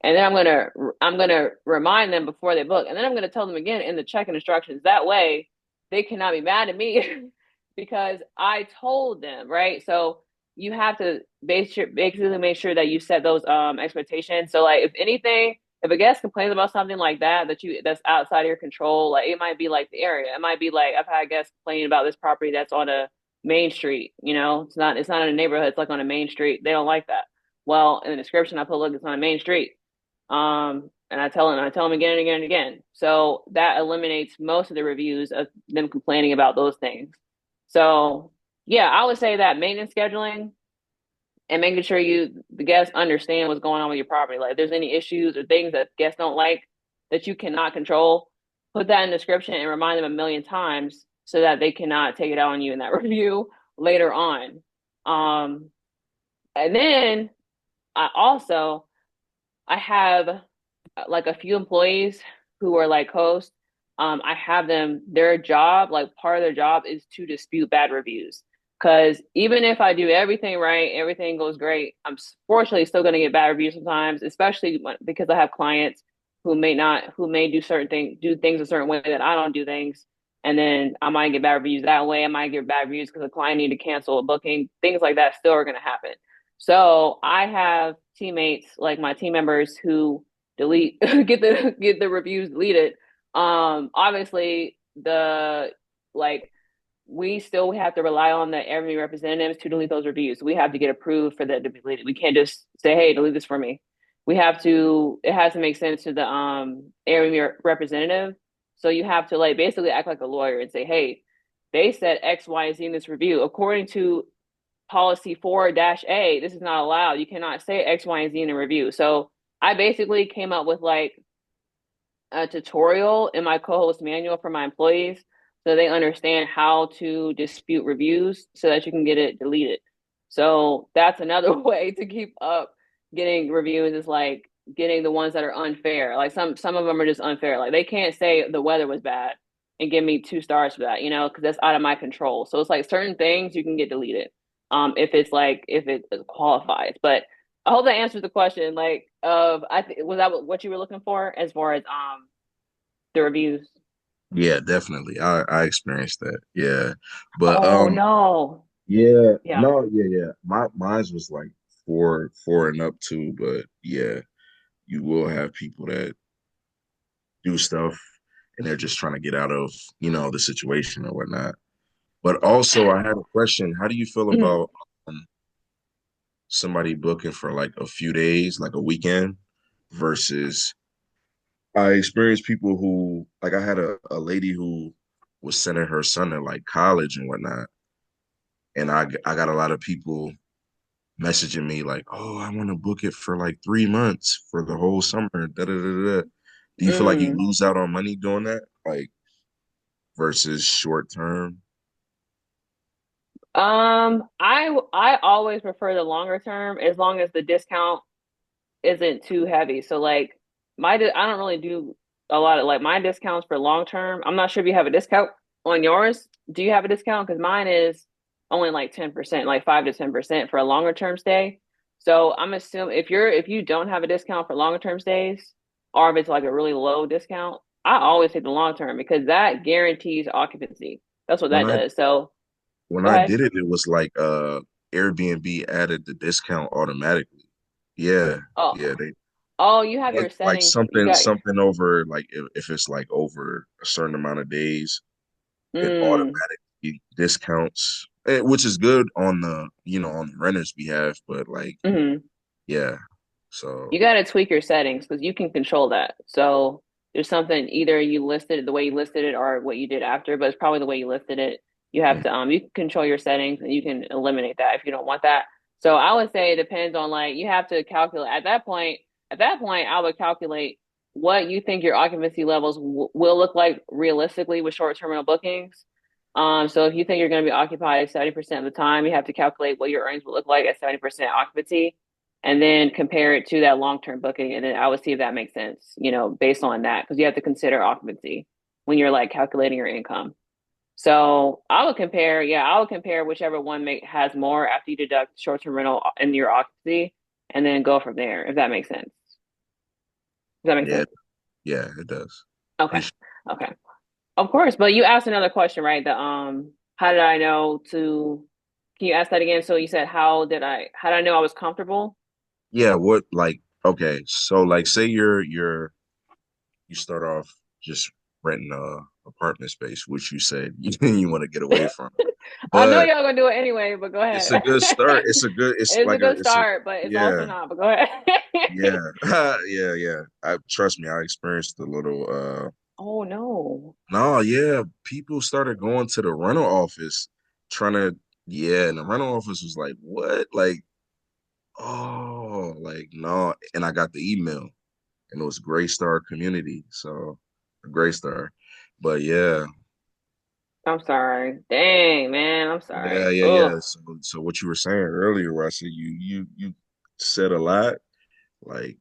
And then I'm going to remind them before they book. And then I'm going to tell them again in the check-in instructions. That way they cannot be mad at me because I told them, right? So you have to basically make sure that you set those expectations. So like if anything, if a guest complains about something like that's outside of your control, like it might be like the area. It might be like I've had guests complain about this property that's on a Main Street, it's not in a neighborhood, it's like on a main street. They don't like that. Well, in the description I put, look, it's on a main street. And I tell them again and again and again. So that eliminates most of the reviews of them complaining about those things. So yeah, I would say that maintenance scheduling and making sure the guests understand what's going on with your property. Like if there's any issues or things that guests don't like that you cannot control, put that in the description and remind them a million times so that they cannot take it out on you in that review later on. And then I have like a few employees who are like hosts. I have them, their job, like part of their job is to dispute bad reviews. Because even if I do everything right, everything goes great, I'm fortunately still going to get bad reviews sometimes, especially because I have clients who may do things a certain way that I don't do things. And then I might get bad reviews that way. I might get bad reviews because the client need to cancel a booking. Things like that still are going to happen. So I have teammates, like my team members, who delete get the reviews deleted. Obviously the like we still have to rely on the Airbnb representatives to delete those reviews. We have to get approved for that to be deleted. We can't just say, hey, delete this for me. It has to make sense to the Airbnb representative. So you have to like basically act like a lawyer and say, hey, they said X, Y, and Z in this review. According to policy 4-A, this is not allowed. You cannot say X, Y, and Z in a review. So I basically came up with like a tutorial in my co-host manual for my employees so they understand how to dispute reviews so that you can get it deleted. So that's another way to keep up getting reviews is like getting the ones that are unfair. Like some of them are just unfair. Like they can't say the weather was bad and give me 2 stars for that, because that's out of my control. So it's like certain things you can get deleted. If it qualifies. But I hope that answers the question. Like, was that what you were looking for as far as the reviews? Yeah, definitely. I experienced that. Yeah. But Oh no. yeah, Yeah. no, yeah. Mine's was like four and up too, but yeah, you will have people that do stuff and they're just trying to get out of, the situation or whatnot. But also I had a question. How do you feel about somebody booking for like a few days, like a weekend, versus I experienced people who, like, I had a lady who was sending her son to like college and whatnot, and I got a lot of people messaging me like, "Oh, I want to book it for like 3 months for the whole summer." Da, da, da, da. Do you feel like you Mm. lose out on money doing that, like versus short term? I always prefer the longer term as long as the discount isn't too heavy. So like I don't really do a lot of like my discounts for long term. I'm not sure if you have a discount on yours. Do you have a discount? Because mine is only like 10%, like 5 to 10% for a longer term stay. So I'm assuming if you don't have a discount for longer term stays, or if it's like a really low discount, I always take the long term because that guarantees occupancy. That's what When that I does. So when go I ahead. did it, it was like Airbnb added the discount automatically. Yeah, yeah, Oh, they oh, you have your like settings. You something got something over like if it's like over a certain amount of days, it mm. automatically discounts, which is good on the on the renter's behalf, but like Mhm. yeah, so You got to tweak your settings because you can control that. So there's something either you listed it the way you listed it or what you did after, but it's probably the way you listed it. You have mm, to you can control your settings and you can eliminate that if you don't want that. So I would say it depends on like you have to calculate at that point. At that point, I would calculate what you think your occupancy levels will look like realistically with short-term rental bookings. So if you think you're going to be occupied 70% of the time, you have to calculate what your earnings will look like at 70% occupancy and then compare it to that long-term booking. And then I would see if that makes sense, based on that, because you have to consider occupancy when you're like calculating your income. So I would compare whichever one has more after you deduct short-term rental and your occupancy, and then go from there, if that makes sense. Does that make yeah, sense? yeah, it does. Okay. Appreciate Okay. Of course. But you asked another question, right? How did I know to, can you ask that again? So you said, how did I know I was comfortable? Yeah, what like okay, so like say you start off just renting apartment space, which you said you want to get away from. I know But y'all gonna do it anyway, but go it's ahead. a good start. It's a good. It's It's a like a. good It's a. start, but it's also Yeah. not. But go ahead. Yeah. Yeah. Yeah. I trust me. I experienced a little. Oh no. No. Yeah. People started going to the rental office, trying to. Yeah, and the rental office was like, "What?" Like, oh, like no. And I got the email, and it was Gray Star Community. So, Gray Star. But yeah. I'm sorry. Dang, man. I'm Yeah, sorry. yeah, yeah. Ugh. So what you were saying earlier, where I said you said a lot, like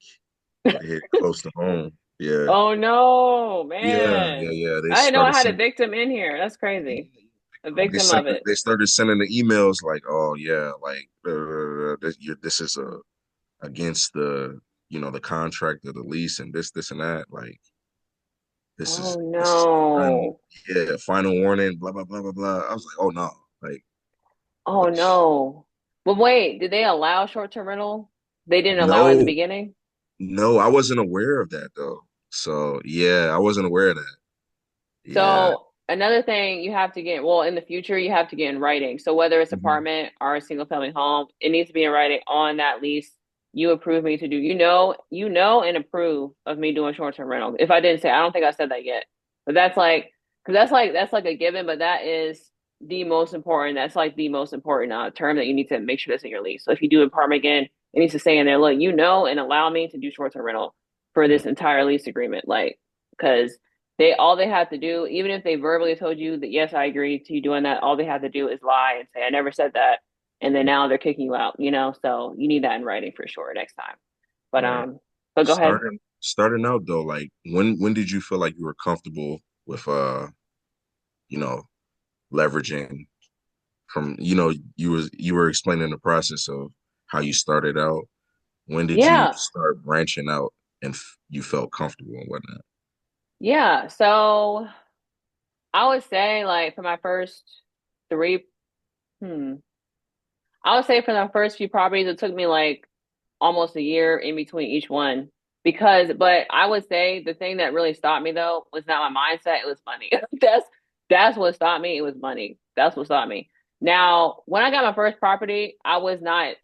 it hit close to home. Yeah, Oh no, yeah, yeah, man. yeah. They I didn't know I started had a sending. victim in here. That's Yeah, crazy. A victim of it. they started sending the emails like, oh yeah, like this is against the the contract of the lease and this and that. Like Oh this is final, no. yeah, final warning. Blah blah blah blah blah. I was like, oh no, like Oh which no. But wait, did they allow short-term rental? They didn't allow it in the no. beginning? No, I wasn't aware of that though. So yeah, I wasn't aware of that. Yeah. So another thing you have to get, well, in the future, you have to get in writing. So whether it's Mhm. apartment or a single family home, it needs to be in writing on that lease. You approve me to do, and approve of me doing short-term rental. If I didn't say, I don't think I said that yet, but because that's like a given, but that is the most important. That's like the most important term that you need to make sure that's in your lease. So if you do apartment again, it needs to say in there, look, and allow me to do short-term rental for this entire lease agreement, like because they have to do, even if they verbally told you that yes, I agree to you doing that, all they have to do is lie and say I never said that, and then now they're kicking you out. So you need that in writing for sure next time. But Right. go ahead. Starting out though, like when did you feel like you were comfortable with you know, leveraging from, you were explaining the process of how you started out. When did you Yeah, start branching out and you felt comfortable and whatnot? yeah. So I would say like for my first three, hmm, I would say for the first few properties, it took me like almost a year in between each one but I would say the thing that really stopped me though was not my mindset, it was money. That's what stopped me. It was money. That's what stopped me. Now, when I got my first property, I was not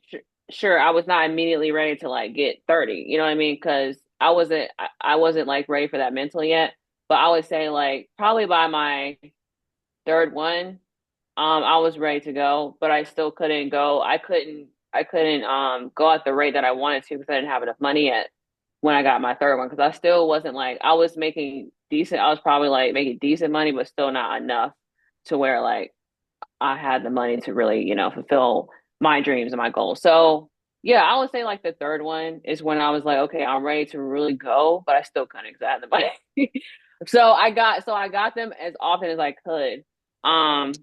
sure. I was not immediately ready to like get 30. You know what I mean? Because I wasn't like ready for that mentally yet. But I would say like probably by my third one, I was ready to go, but I still couldn't go. I couldn't go at the rate that I wanted to because I didn't have enough money yet when I got my third one. Because I still wasn't like I was making decent. I was probably like making decent money, but still not enough to where like I had the money to really, fulfill my dreams and my goals. So yeah, I would say like the third one is when I was like, okay, I'm ready to really go, but I still couldn't because I had the money. So I got them as often as I could. Um,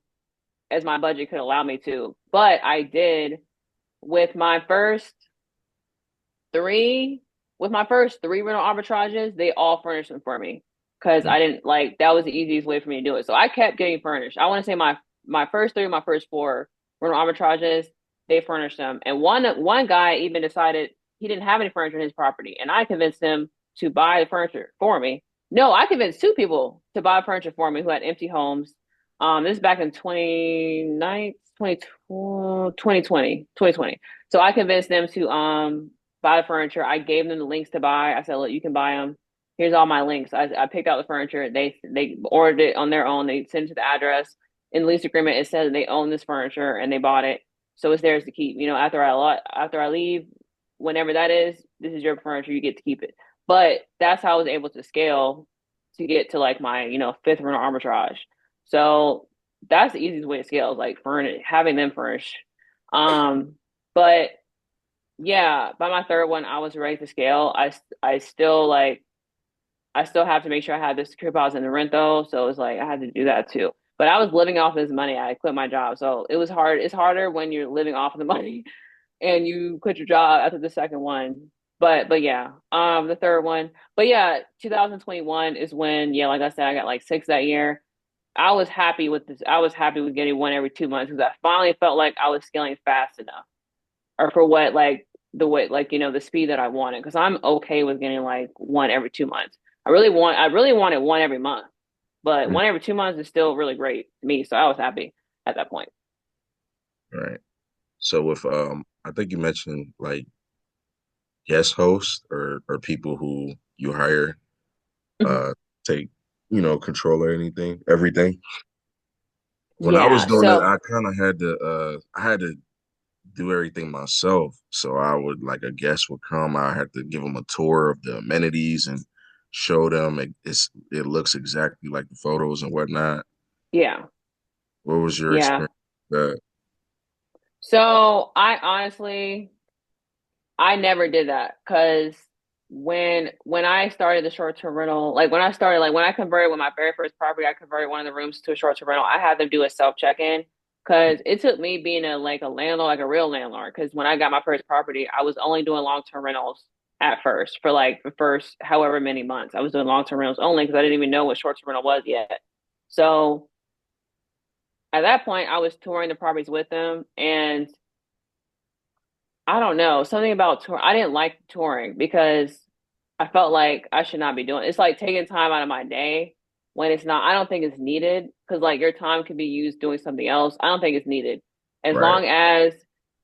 as my budget could allow me to. But I did with my first three, with my first three rental arbitrages, they all furnished them for me because I didn't like that was the easiest way for me to do it. So I kept getting furnished. I want to say my first three, my first four rental arbitrages, they furnished them, and one guy even decided he didn't have any furniture in his property, and I convinced him to buy the furniture for me. No, I convinced two people to buy furniture for me who had empty homes. This is back in 2020. So I convinced them to buy the furniture. I gave them the links to buy. I said, look, you can buy them. Here's all my links. I picked out the furniture. They ordered it on their own. They sent it to the address. In the lease agreement, it says they own this furniture and they bought it, so it's theirs to keep. After I leave, whenever that is, this is your furniture. You get to keep it. But that's how I was able to scale to get to like my fifth rental arbitrage. So that's the easiest way to scale is like having them furnish. But yeah, by my third one, I was ready to scale. I still I still have to make sure I had the secure deposit and the rent though. So it's like I had to do that too. But I was living off this money. I quit my job. So it was hard. It's harder when you're living off of the money and you quit your job after the second one. But yeah, the third one. But yeah, 2021 is when, yeah, like I said, I got like six that year. I was happy with this. I was happy with getting one every 2 months because I finally felt like I was scaling fast enough or for what like the way like the speed that I wanted because I'm okay with getting like one every 2 months. I really wanted one every month. But one every 2 months is still really great to me. So I was happy at that point. Right. So with I think you mentioned like guest hosts or people who you hire Mhm. uh take, control of everything. When I was Yeah. doing it, So I kind of had to I had to do everything myself. So I would like a guest would come, I had to give them a tour of the amenities and show them it looks exactly like the photos and whatnot. yeah. What was your Yeah. experience with that? So I honestly I never did that because when I started the short term rental, like when I started, like when I converted with my very first property, I converted one of the rooms to a short term rental. I had them do a self check in because it took me being a landlord, like a real landlord. Because when I got my first property, I was only doing long term rentals at first for like the first however many months. I was doing long term rentals only because I didn't even know what short term rental was yet. So at that point, I was touring the properties with them and I don't know, something about tour. I didn't like touring because I felt like I should not be doing it. It's like taking time out of my day when it's not, I don't think it's needed because like your time could be used doing something else. I don't think it's needed. As Right, long as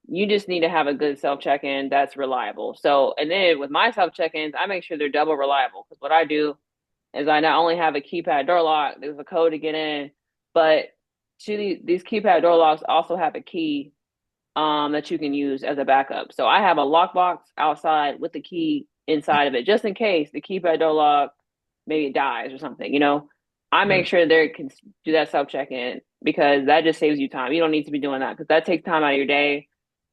you just need to have a good self check-in that's reliable. So, and then with my self check-ins, I make sure they're double reliable because what I do is I not only have a keypad door lock, there's a code to get in, but these keypad door locks also have a key that you can use as a backup. So I have a lockbox outside with the key inside of it, just in case the keypad don't lock, maybe it dies or something. I make right, sure they can do that self check in because that just saves you time. You don't need to be doing that because that takes time out of your day,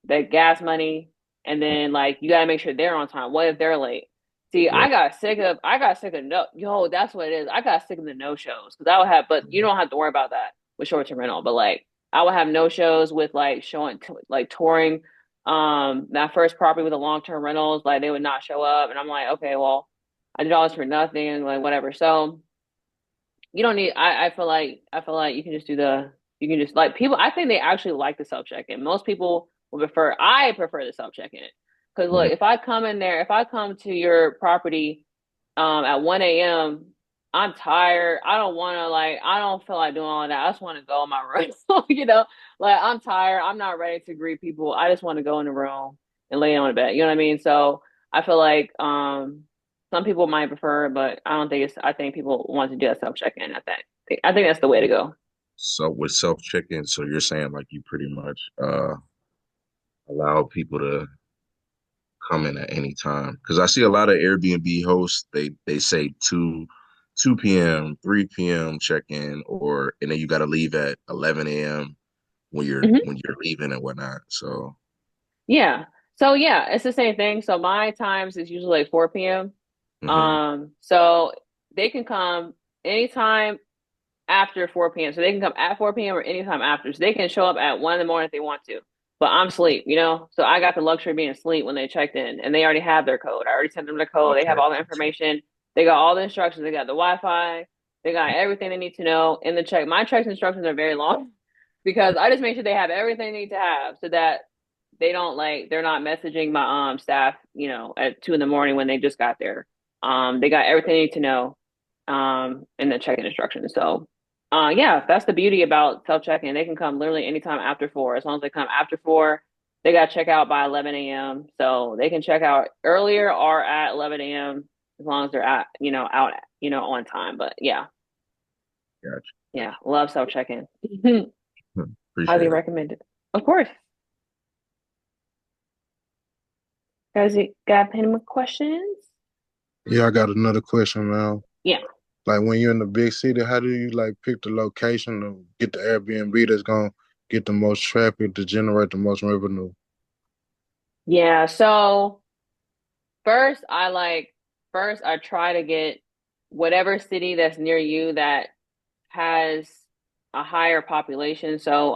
that gas money, and then like you gotta make sure they're on time. What if they're late? See, right. I got sick of no, yo, that's what it is. I got sick of the no shows because I would have, but you don't have to worry about that with short term rental. But like I would have no shows with like showing like touring that first property with the long term rentals, like they would not show up. And I'm like, okay, well, I did all this for nothing and like whatever. So you don't need I feel like you can just like people I think they actually like the self check-in. Most people would prefer I prefer the self check-in. Because Mhm. look, if I come to your property at 1 a.m. I'm tired. I don't feel like doing all that. I just want to go in my room. Like I'm tired. I'm not ready to greet people. I just want to go in the room and lay on the bed. You know what I mean? So I feel like some people might prefer it, but I don't think it's I think people want to do a self check-in at that. I think that's the way to go. So with self check-in, so you're saying like you pretty much allow people to come in at any time? Because I see a lot of Airbnb hosts, they say 2 p.m., 3 p.m. check-in, or and then you got to leave at 11 a.m. when you're Hmm. when you're leaving and whatnot. So, Yeah. So yeah, it's the same thing. So my times is usually like 4 p.m. hmm. So they can come anytime after 4 p.m. So they can come at 4 p.m. or anytime after. So they can show up at 1 in the morning if they want to. But I'm asleep. So I got the luxury of being asleep when they checked in and they already have their code. I already sent them the code. They have Okay, all the gotcha. information. They got all the instructions. They got the Wi-Fi. They got everything they need to know in the check. My checks instructions are very long because I just make sure they have everything they need to have so that they're not messaging my staff, at 2 in the morning when they just got there. They got everything they need to know in the check-in instructions. So yeah, that's the beauty about self-check-in. They can come literally anytime after 4. As long as they come after 4, they got to check out by 11 a.m. So they can check out earlier or at 11 a.m. as long as they're out, on time. But yeah, Gotcha. yeah, love self-check-in. Highly Appreciate it. recommended. Of course. Guys, you got any more questions? Yeah, I got another question, man. Yeah. Like when you're in the big city, how do you like pick the location to get the Airbnb that's gonna get the most traffic to generate the most revenue? Yeah. So first, first I try to get whatever city that's near you that has a higher population. So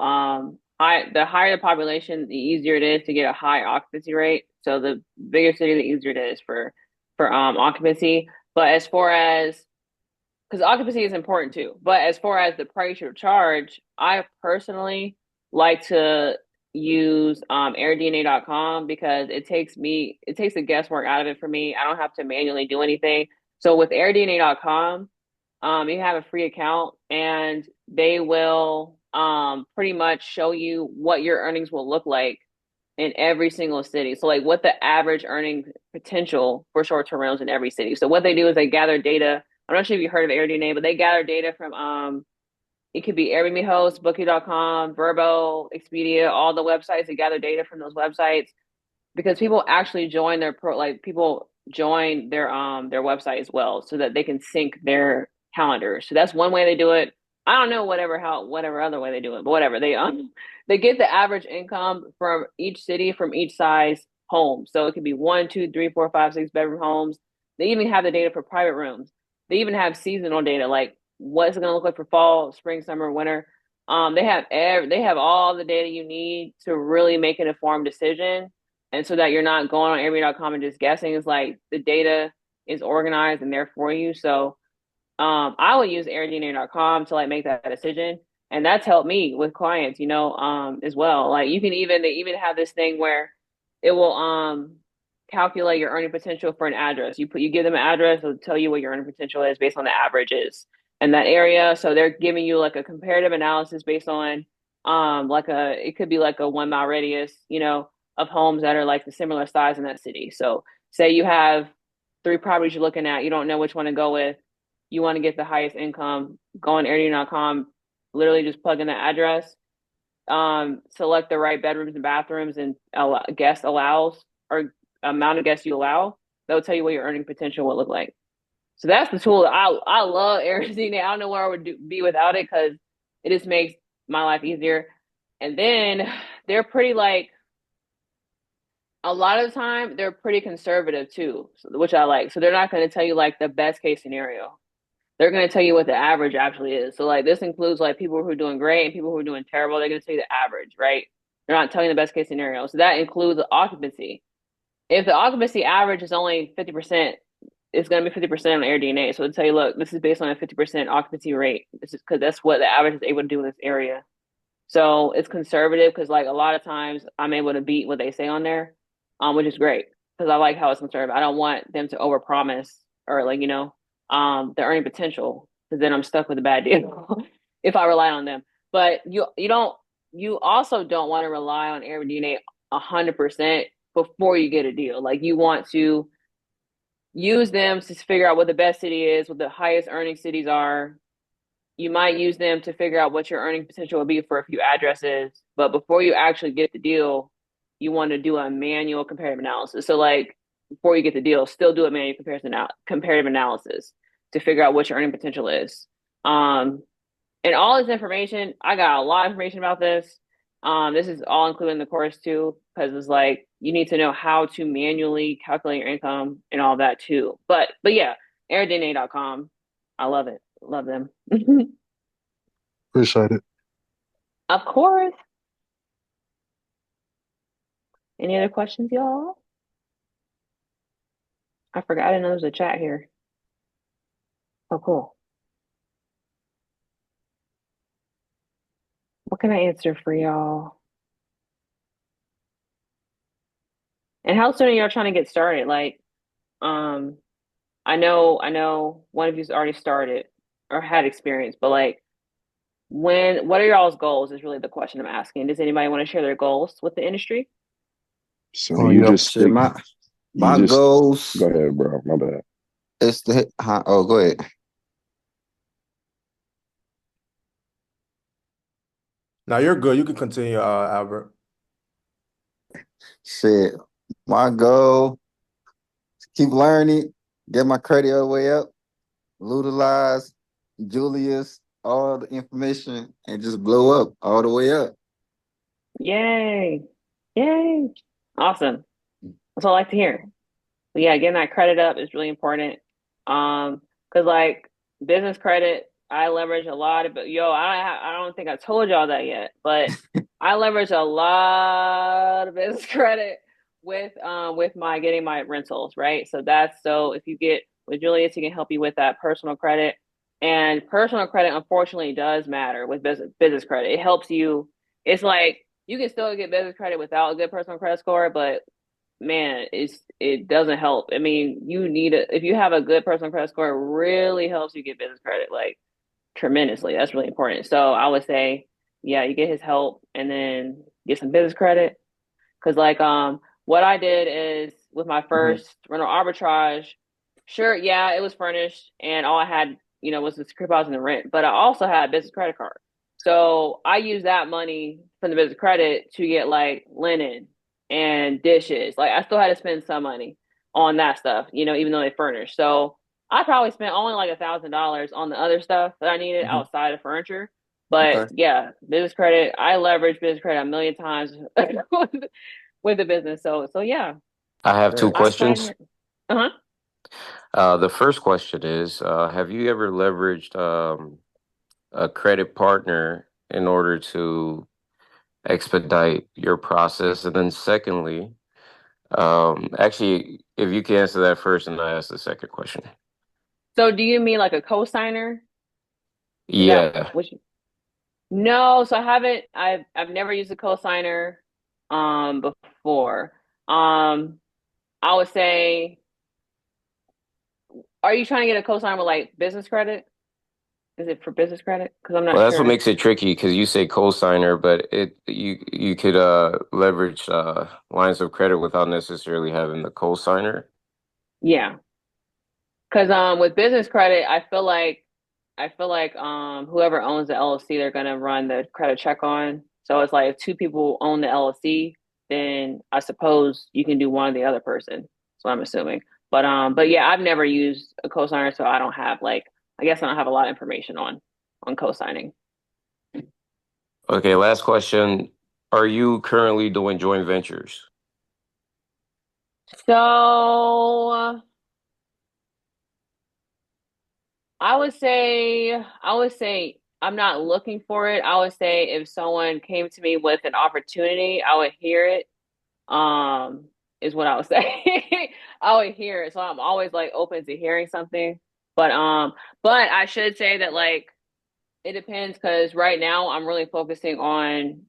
the higher the population, the easier it is to get a high occupancy rate. So the bigger city, the easier it is for occupancy. But as far as because occupancy is important too. But as far as the price you charge, I personally like to use airdna.com because it takes the guesswork out of it for me. I don't have to manually do anything. So with airdna.com, You have a free account and they will pretty much show you what your earnings will look like in every single city. So like what the average earning potential for short-term rentals in every city. So what they do is they gather data. I'm not sure if you heard of Airbnb, but they gather data from it could be Airbnb host, Booking.com, Vrbo, Expedia, all the websites. They gather data from those websites because people actually join people join their website as well so that they can sync their calendars. So that's one way they do it. I don't know whatever other way they do it, but whatever. They get the average income from each city from each size home. So it could be 1, 2, 3, 4, 5, 6 bedroom homes. They even have the data for private rooms. They even have seasonal data, like what's it gonna look like for fall, spring, summer, winter. They have all the data you need to really make an informed decision, and so that you're not going on Airbnb.com and just guessing. It's like the data is organized and there for you. So I would use Airbnb.com to like make that decision. And that's helped me with clients, as well. Like they even have this thing where it will calculate your earning potential for an address. You give them an address, it'll tell you what your earning potential is based on the averages in that area. So they're giving you like a comparative analysis based on it could be like a 1 mile radius, of homes that are like the similar size in that city. So say you have three properties you're looking at, you don't know which one to go with, you want to get the highest income, go on Airbnb.com, literally just plug in the address, select the right bedrooms and bathrooms and guest allows or amount of guests you allow. That'll tell you what your earning potential will look like. So that's the tool. I love Airbnb. I don't know where I would be without it because it just makes my life easier. And then they're pretty like a lot of the time they're pretty conservative too, which I like. So they're not going to tell you like the best case scenario. They're going to tell you what the average actually is. So like this includes like people who are doing great and people who are doing terrible. They're going to tell you the average, right? They're not telling you the best case scenario. So that includes the occupancy. If the occupancy average is only 50%, it's going to be 50% on AirDNA. So it'll tell you, look, this is based on a 50% occupancy rate. This is because that's what the average is able to do in this area. So it's conservative because like a lot of times I'm able to beat what they say on there, which is great because I like how it's conservative. I don't want them to overpromise or like, the earning potential because then I'm stuck with a bad deal if I rely on them. But you also don't want to rely on Airbnb 100% before you get a deal. Like you want to use them to figure out what the best city is, what the highest earning cities are. You might use them to figure out what your earning potential will be for a few addresses. But before you actually get the deal, you want to do a manual comparative analysis. So like before you get the deal, still do a manual comparative analysis to figure out what your earning potential is. And all this information, I got a lot of information about this. This is all included in the course too, because it's like you need to know how to manually calculate your income and all that too. But yeah, airdna.com. I love it. Love them. Appreciate it. Of course. Any other questions, y'all? I forgot. I didn't know there was a chat here. Oh, cool. What can I answer for y'all? And how soon are y'all trying to get started? Like, um, I know one of you's already started or had experience, but like what are y'all's goals is really the question I'm asking. Does anybody want to share their goals with the industry? So Oh, you yep. just Shit, stick, you my just goals go ahead, bro. My bad. is to hit. Oh, go ahead. Now you're good. You can continue, Albert. Shit, my goal is keep learning, get my credit all the way up, utilize Julius, all the information, and just blow up all the way up. Yay. Yay. Awesome. That's what I like to hear. But yeah, getting that credit up is really important. Because like business credit, I leverage a lot of, but I don't think I told y'all that yet, but I leverage a lot of business credit with my getting my rentals, right? So if you get with Julius, he can help you with that personal credit. And personal credit unfortunately does matter with business credit. It helps you. It's like you can still get business credit without a good personal credit score, but man, it doesn't help. I mean, you need if you have a good personal credit score, it really helps you get business credit, like tremendously. That's really important. So I would say, yeah, you get his help and then get some business credit. Cause like what I did is with my Mhm. first rental arbitrage, sure, yeah, it was furnished and all I had, was the crib house and the rent, but I also had a business credit card. So I used that money from the business credit to get like linen and dishes. Like I still had to spend some money on that stuff, even though they furnished. So I probably spent only like $1,000 on the other stuff that I needed Mhm. outside of furniture. But Okay. yeah, business credit, I leveraged business credit a million times with the business. So yeah, I have two Right. outside. questions. Uh-huh. The first question is, have you ever leveraged a credit partner in order to expedite your process? And then secondly, actually, if you can answer that first, and I ask the second question. So do you mean like a cosigner? Is that Yeah. what you? No, so I haven't. I've never used a cosigner before. Um I would say, are you trying to get a cosigner with like business credit? Is it for business credit? Because I'm Well, not that's what sure. makes it tricky because you say cosigner, but you could leverage lines of credit without necessarily having the cosigner. Yeah. Because with business credit, I feel like whoever owns the LLC, they're gonna run the credit check on. So it's like if two people own the LLC, then I suppose you can do one or the other person. That's what I'm assuming. But yeah, I've never used a cosigner, so I don't have like I guess I don't have a lot of information on cosigning. Okay, last question. Are you currently doing joint ventures? So I would say I'm not looking for it. I would say if someone came to me with an opportunity, I would hear it. Is what I would say. I would hear it. So I'm always like open to hearing something. But I should say that like it depends because right now I'm really focusing on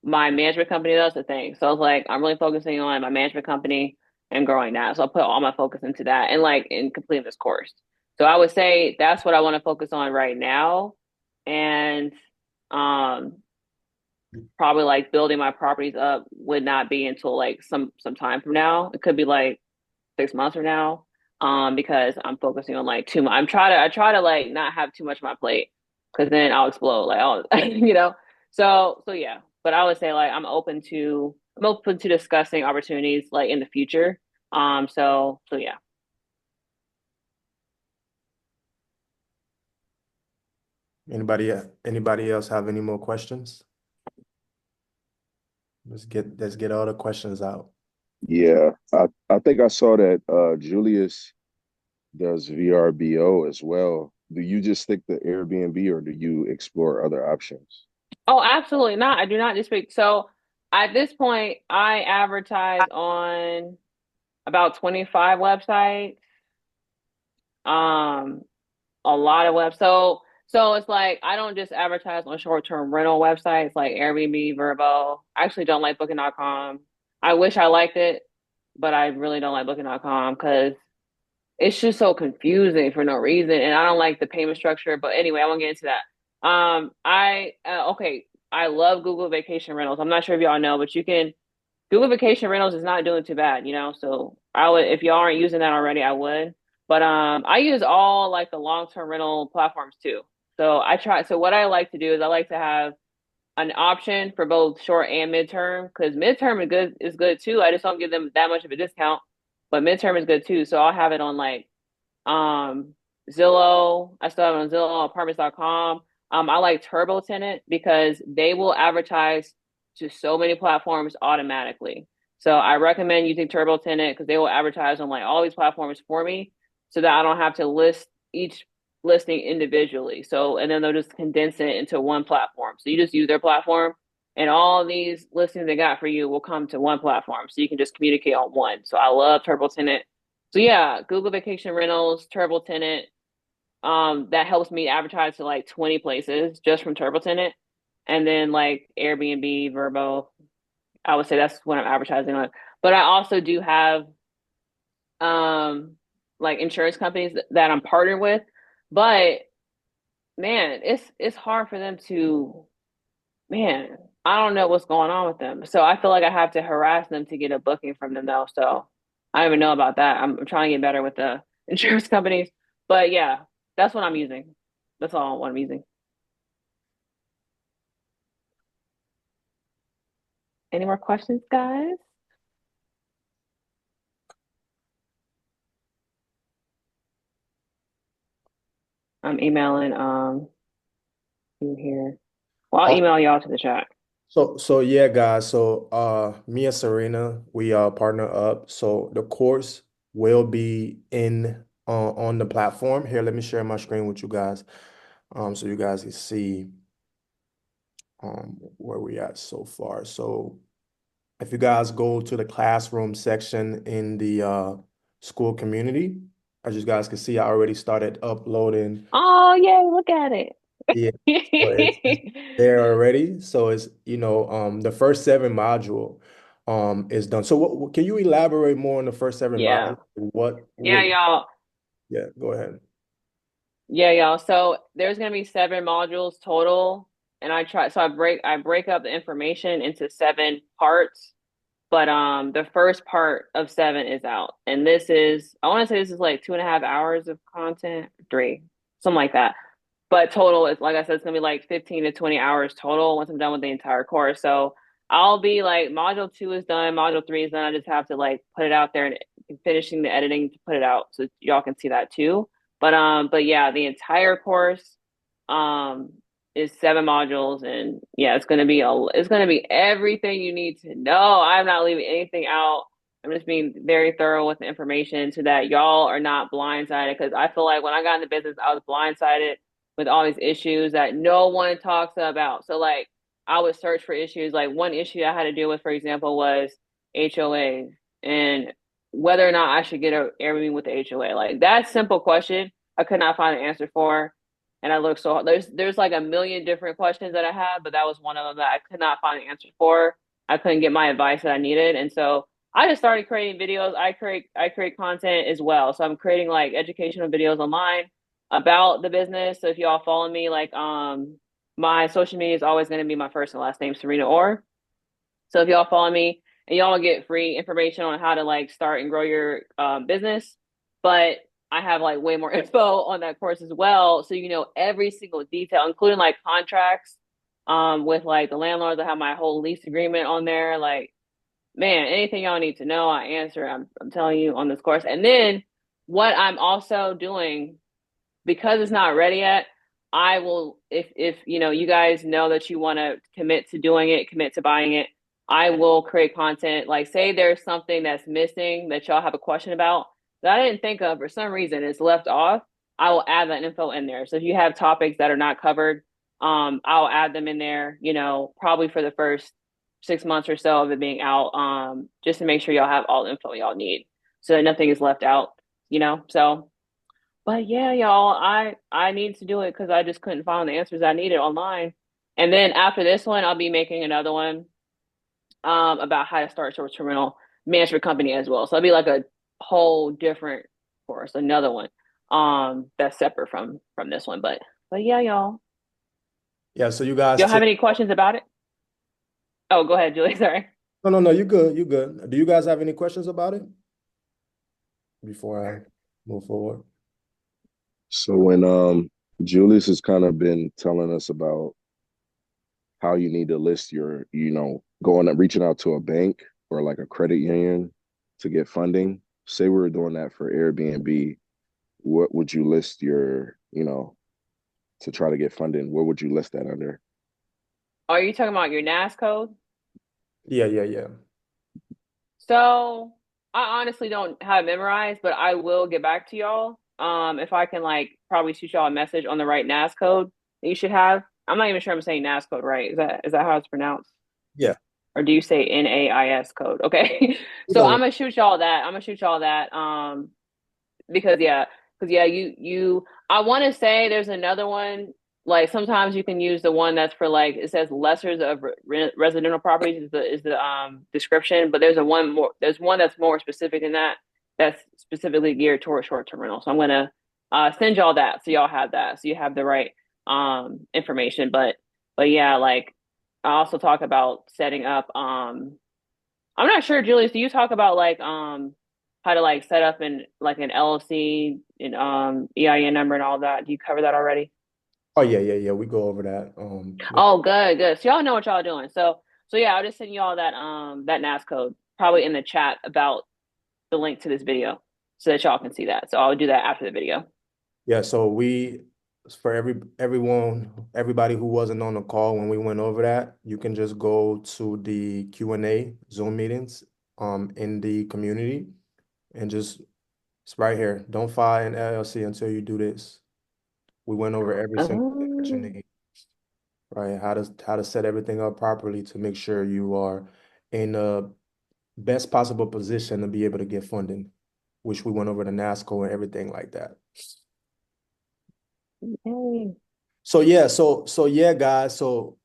my management company. That's the thing. So it's like I'm really focusing on my management company and growing that. So I'll put all my focus into that and like in completing this course. So I would say that's what I want to focus on right now. And um probably like building my properties up would not be until like some time from now. It could be like 6 months from now. Because I'm focusing on like too much. I try to like not have too much on my plate because then I'll explode. Like oh So yeah. But I would say like I'm open to discussing opportunities like in the future. So yeah. Anybody else have any more questions? Let's get all the questions out. Yeah, I think I saw that Julius does VRBO as well. Do you just stick to Airbnb or do you explore other options? Oh, absolutely not. I do not dispute. So at this point, I advertise on about 25 websites. Um, a lot of web. So it's like I don't just advertise on short-term rental websites like Airbnb, Verbo. I actually don't like Booking.com. I wish I liked it, but I really don't like Booking.com because it's just so confusing for no reason, and I don't like the payment structure. But anyway, I won't get into that. I okay. I love Google Vacation Rentals. I'm not sure if y'all know, but you can Google Vacation Rentals is not doing too bad. So I would, if y'all aren't using that already, I would. But I use all like the long-term rental platforms too. So I try. So what I like to do is I like to have an option for both short and midterm because midterm is good too. I just don't give them that much of a discount, but midterm is good too. So I'll have it on like um Zillow. I still have it on Zillow, apartments.com. I like Turbo Tenant because they will advertise to so many platforms automatically. So I recommend using Turbo Tenant because they will advertise on like all these platforms for me so that I don't have to list each listing individually. So and then they'll just condense it into one platform. So you just use their platform and all these listings they got for you will come to one platform. So you can just communicate on one. So I love Turbo Tenant. So yeah, Google Vacation Rentals, Turbo Tenant. That helps me advertise to like 20 places just from Turbo Tenant. And then like Airbnb, Verbo. I would say that's what I'm advertising on. But I also do have um like insurance companies that I'm partnered with. But man, it's hard for them to, man, I don't know what's going on with them. So I feel like I have to harass them to get a booking from them though. So I don't even know about that. I'm trying to get better with the insurance companies. But yeah, that's what I'm using. That's all what I'm using. Any more questions, guys? I'm emailing you here. Well, I'll email y'all to the chat. So yeah, guys. So me and Serena, we partner up. So the course will be in on the platform. Here, let me share my screen with you guys. So you guys can see where we at so far. So if you guys go to the classroom section in the school community, as you guys can see, I already started uploading. Oh, yay, look at Yeah, so it's it. there already. So it's, the first seven module is done. So can you elaborate more on the first seven Yeah. modules? What Yeah, what y'all. yeah, go ahead. Yeah, y'all. So there's gonna be seven modules total, and I break up the information into seven parts. But the first part of seven is out, and this is I want to say this is like 2.5 hours of content, three, something like that. But total is like I said, it's gonna be like 15 to 20 hours total once I'm done with the entire course. So I'll be like module two is done, module three is done. I just have to like put it out there and finishing the editing to put it out so y'all can see that too. But yeah, the entire course um is seven modules, and yeah, it's gonna be everything you need to know. I'm not leaving anything out. I'm just being very thorough with the information so that y'all are not blindsided, because I feel like when I got in the business, I was blindsided with all these issues that no one talks about. So like I would search for issues. Like one issue I had to deal with, for example, was HOA and whether or not I should get an Airbnb with the HOA. Like that simple question, I could not find an answer for. And I looked so hard. There's like a million different questions that I had, but that was one of them that I could not find an answer for. I couldn't get my advice that I needed. And so I just started creating videos. I create content as well. So I'm creating like educational videos online about the business. So if y'all follow me, like my social media is always going to be my first and last name, Serena Orr. So if y'all follow me and y'all get free information on how to like start and grow your business, but I have like way more info on that course as well. So you know every single detail, including like contracts with like the landlords. I have my whole lease agreement on there. Like, man, anything y'all need to know, I answer. I'm telling you on this course. And then what I'm also doing, because it's not ready yet, I will, if you know you guys know that you want to commit to doing it, commit to buying it, I will create content. Like say there's something that's missing that y'all have a question about that I didn't think of for some reason it's left off. I will add that info in there. So if you have topics that are not covered, I'll add them in there, you know, probably for the first 6 months or so of it being out, just to make sure y'all have all the info y'all need so that nothing is left out, you know. So but yeah, y'all, I need to do it because I just couldn't find the answers I needed online. And then after this one, I'll be making another one about how to start a short-term rental management company as well. So it'll be like a whole different course, another one that's separate from this one. But yeah, y'all. Yeah, so you guys Y'all have take any questions about it? Oh, go ahead, Julie. Sorry. no, you good, you good. Do you guys have any questions about it before I move forward? So when Julius has kind of been telling us about how you need to list your, going and reaching out to a bank or like a credit union to get funding. Say we were doing that for Airbnb, what would you list your, to try to get funding? What would you list that under? Are you talking about your NAS code? Yeah. So I honestly don't have it memorized, but I will get back to y'all. If I can like probably shoot y'all a message on the right NAS code that you should have. I'm not even sure I'm saying NAS code right. Is that how it's pronounced? Yeah. Or do you say NAIS code? Okay. So Either I'm gonna shoot y'all that. I'm gonna shoot y'all that. Because yeah, you I want to say there's another one. like sometimes you can use the one that's for like it says lessers of residential properties is the description, but there's one that's more specific than that that's specifically geared towards short-term rental. So I'm gonna send y'all that so y'all have that so you have the right information. But yeah, like I also talk about setting up I'm not sure, Julius, do you talk about like how to like set up an LLC and EIN number and all that? Do you cover that already? Oh yeah. We go over that. Oh, good, good. So y'all know what y'all doing. So yeah, I'll just send you all that NAS code probably in the chat about the link to this video so that y'all can see that. So I'll do that after the video. Yeah, so for everybody who wasn't on the call when we went over that, you can just go to the Q&A Zoom meetings in the community and just it's right here. Don't file an LLC until you do this. We went over every single thing that you Oh, need, right? How to set everything up properly to make sure you are in the best possible position to be able to get funding, which we went over the NASCO and everything like that. yay. So yeah, guys. So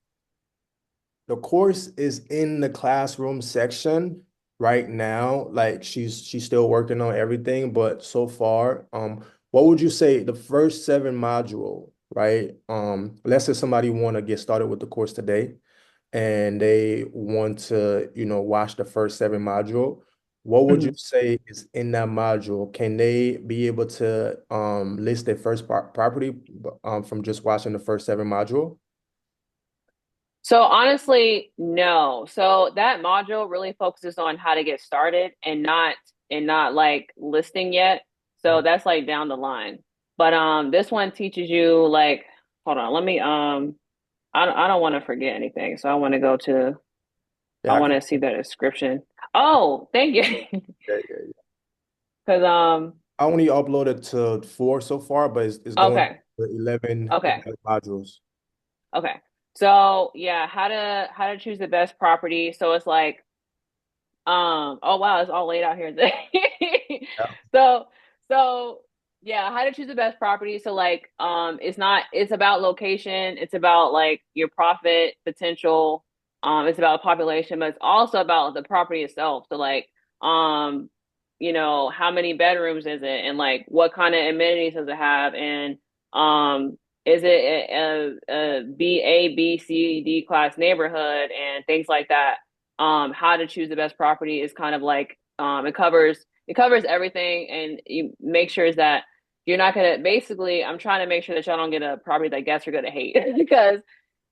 the course is in the classroom section right now. Like she's still working on everything, but so far, what would you say the first 7 module, right? Let's say somebody want to get started with the course today and they want to, watch the first 7 module. What would you Mhm. say is in that module? Can they be able to list their first property from just watching the first 7 module? So honestly, no. So that module really focuses on how to get started and not like listing yet. So that's like down the line. But this one teaches you like hold on, let me I don't want to forget anything. So I Yeah, I want can. to see the description. Oh, thank you. Yeah. Cuz I only uploaded to 4 so far, but it's going okay. to 11, Okay. 11 modules. Okay. So, yeah, how to choose the best property. So it's like oh wow, it's all laid out here. Yeah. So so yeah, how to choose the best property. So like it's about location, it's about like your profit potential, it's about population, but it's also about the property itself. So like how many bedrooms is it and like what kind of amenities does it have and is it a B, C, D class neighborhood and things like that. How to choose the best property is kind of like it covers everything and you make sure that you're not gonna basically I'm trying to make sure that y'all don't get a property that guests are gonna hate because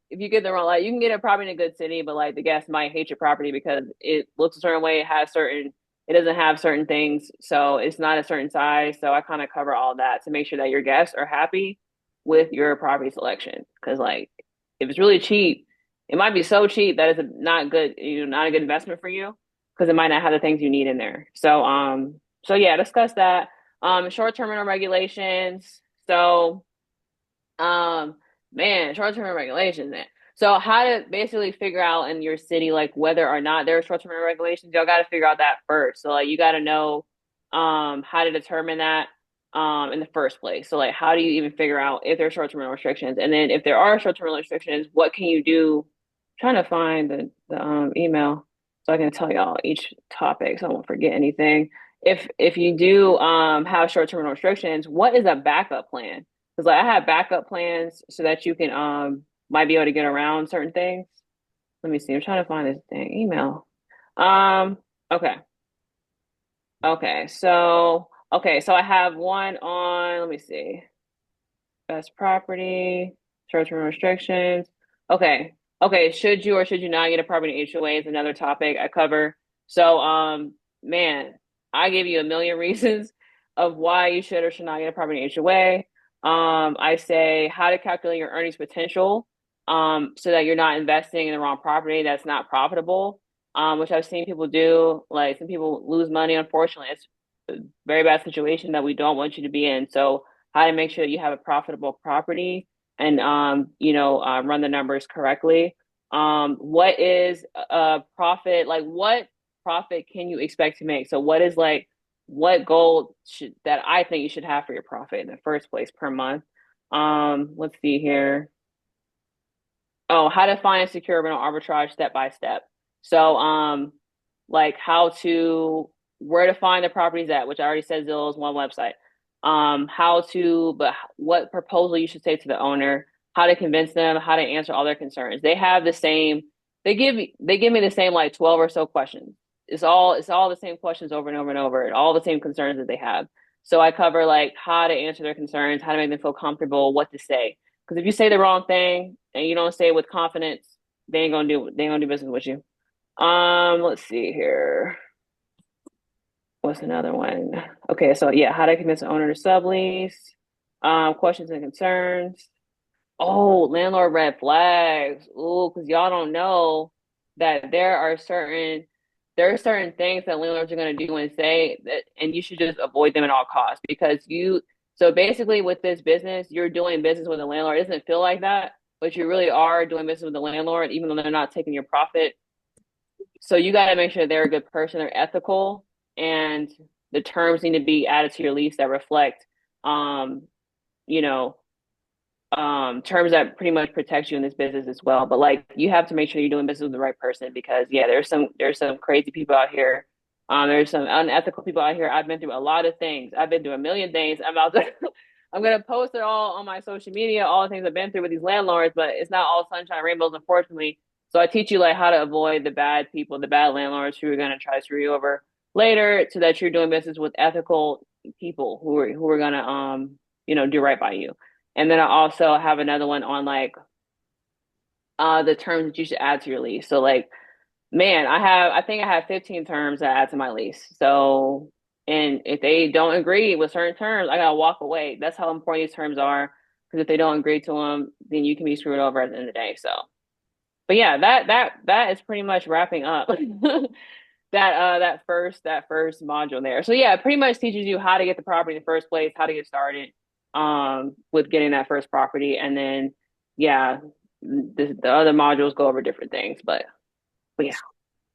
if you get the wrong like you can get a property in a good city but like the guests might hate your property because it looks a certain way it doesn't have certain things so it's not a certain size so I kind of cover all that to make sure that your guests are happy with your property selection because like if it's really cheap it might be so cheap that it's not good not a good investment for you because it might not have the things you need in there so yeah discuss that short-term rental regulations so um, man, short-term regulations, man. So how to basically figure out in your city like whether or not there are short-term regulations, y'all got to figure out that first. So like you got to know how to determine that in the first place. So like how do you even figure out if there are short-term restrictions? And then if there are short-term restrictions, what can you do? I'm trying to find the email so I can tell y'all each topic so I won't forget anything. If you do have short-term restrictions, what is a backup plan? Because like I have backup plans so that you can might be able to get around certain things. Let me see. I'm trying to find this dang email. Um, okay. Okay, so I have one on, let me see. Best property, short-term restrictions. Okay. Okay, should you or should you not get a property HOA is another topic I cover. So, man, I give you a million reasons of why you should or should not get a property HOA. I say how to calculate your earnings potential, so that you're not investing in the wrong property that's not profitable, which I've seen people do. Like some people lose money, unfortunately. It's a very bad situation that we don't want you to be in. So, how to make sure that you have a profitable property and run the numbers correctly. What is a profit like what profit can you expect to make? So what is like what goal that I think you should have for your profit in the first place per month? Let's see here. Oh, how to find and secure rental arbitrage step by step. So, like how to, where to find the properties at, which I already said Zillow is one website. How to, but what proposal you should say to the owner, how to convince them, how to answer all their concerns. They have the same, they give me the same like 12 or so questions. It's all the same questions over and over and over, and all the same concerns that they have. So I cover like how to answer their concerns, how to make them feel comfortable, what to say. Because if you say the wrong thing and you don't say it with confidence, they ain't gonna do business with you. Let's see here. What's another one? Okay, so yeah, how to convince the owner to sublease. Questions and concerns. Oh, landlord red flags. Ooh, because y'all don't know that there are certain things that landlords are going to do and say that, and you should just avoid them at all costs because so basically with this business, you're doing business with a landlord. It doesn't feel like that, but you really are doing business with the landlord, even though they're not taking your profit. So you got to make sure they're a good person, they're ethical, and the terms need to be added to your lease that reflect, um, you know, terms that pretty much protect you in this business as well. But like you have to make sure you're doing business with the right person because yeah, there's some crazy people out here. There's some unethical people out here. I've been through a lot of things. I've been through a million things. I'm gonna post it all on my social media, all the things I've been through with these landlords, but it's not all sunshine and rainbows, unfortunately. So I teach you like how to avoid the bad people, the bad landlords who are gonna try to screw you over later, so that you're doing business with ethical people who are gonna do right by you. And then I also have another one on like the terms that you should add to your lease. So like, man, I think I have 15 terms that I add to my lease. So and if they don't agree with certain terms, I gotta walk away. That's how important these terms are. Because if they don't agree to them, then you can be screwed over at the end of the day. So, but yeah, that is pretty much wrapping up that first module there. So yeah, it pretty much teaches you how to get the property in the first place, how to get started with getting that first property, and then yeah, the other modules go over different things, but yeah.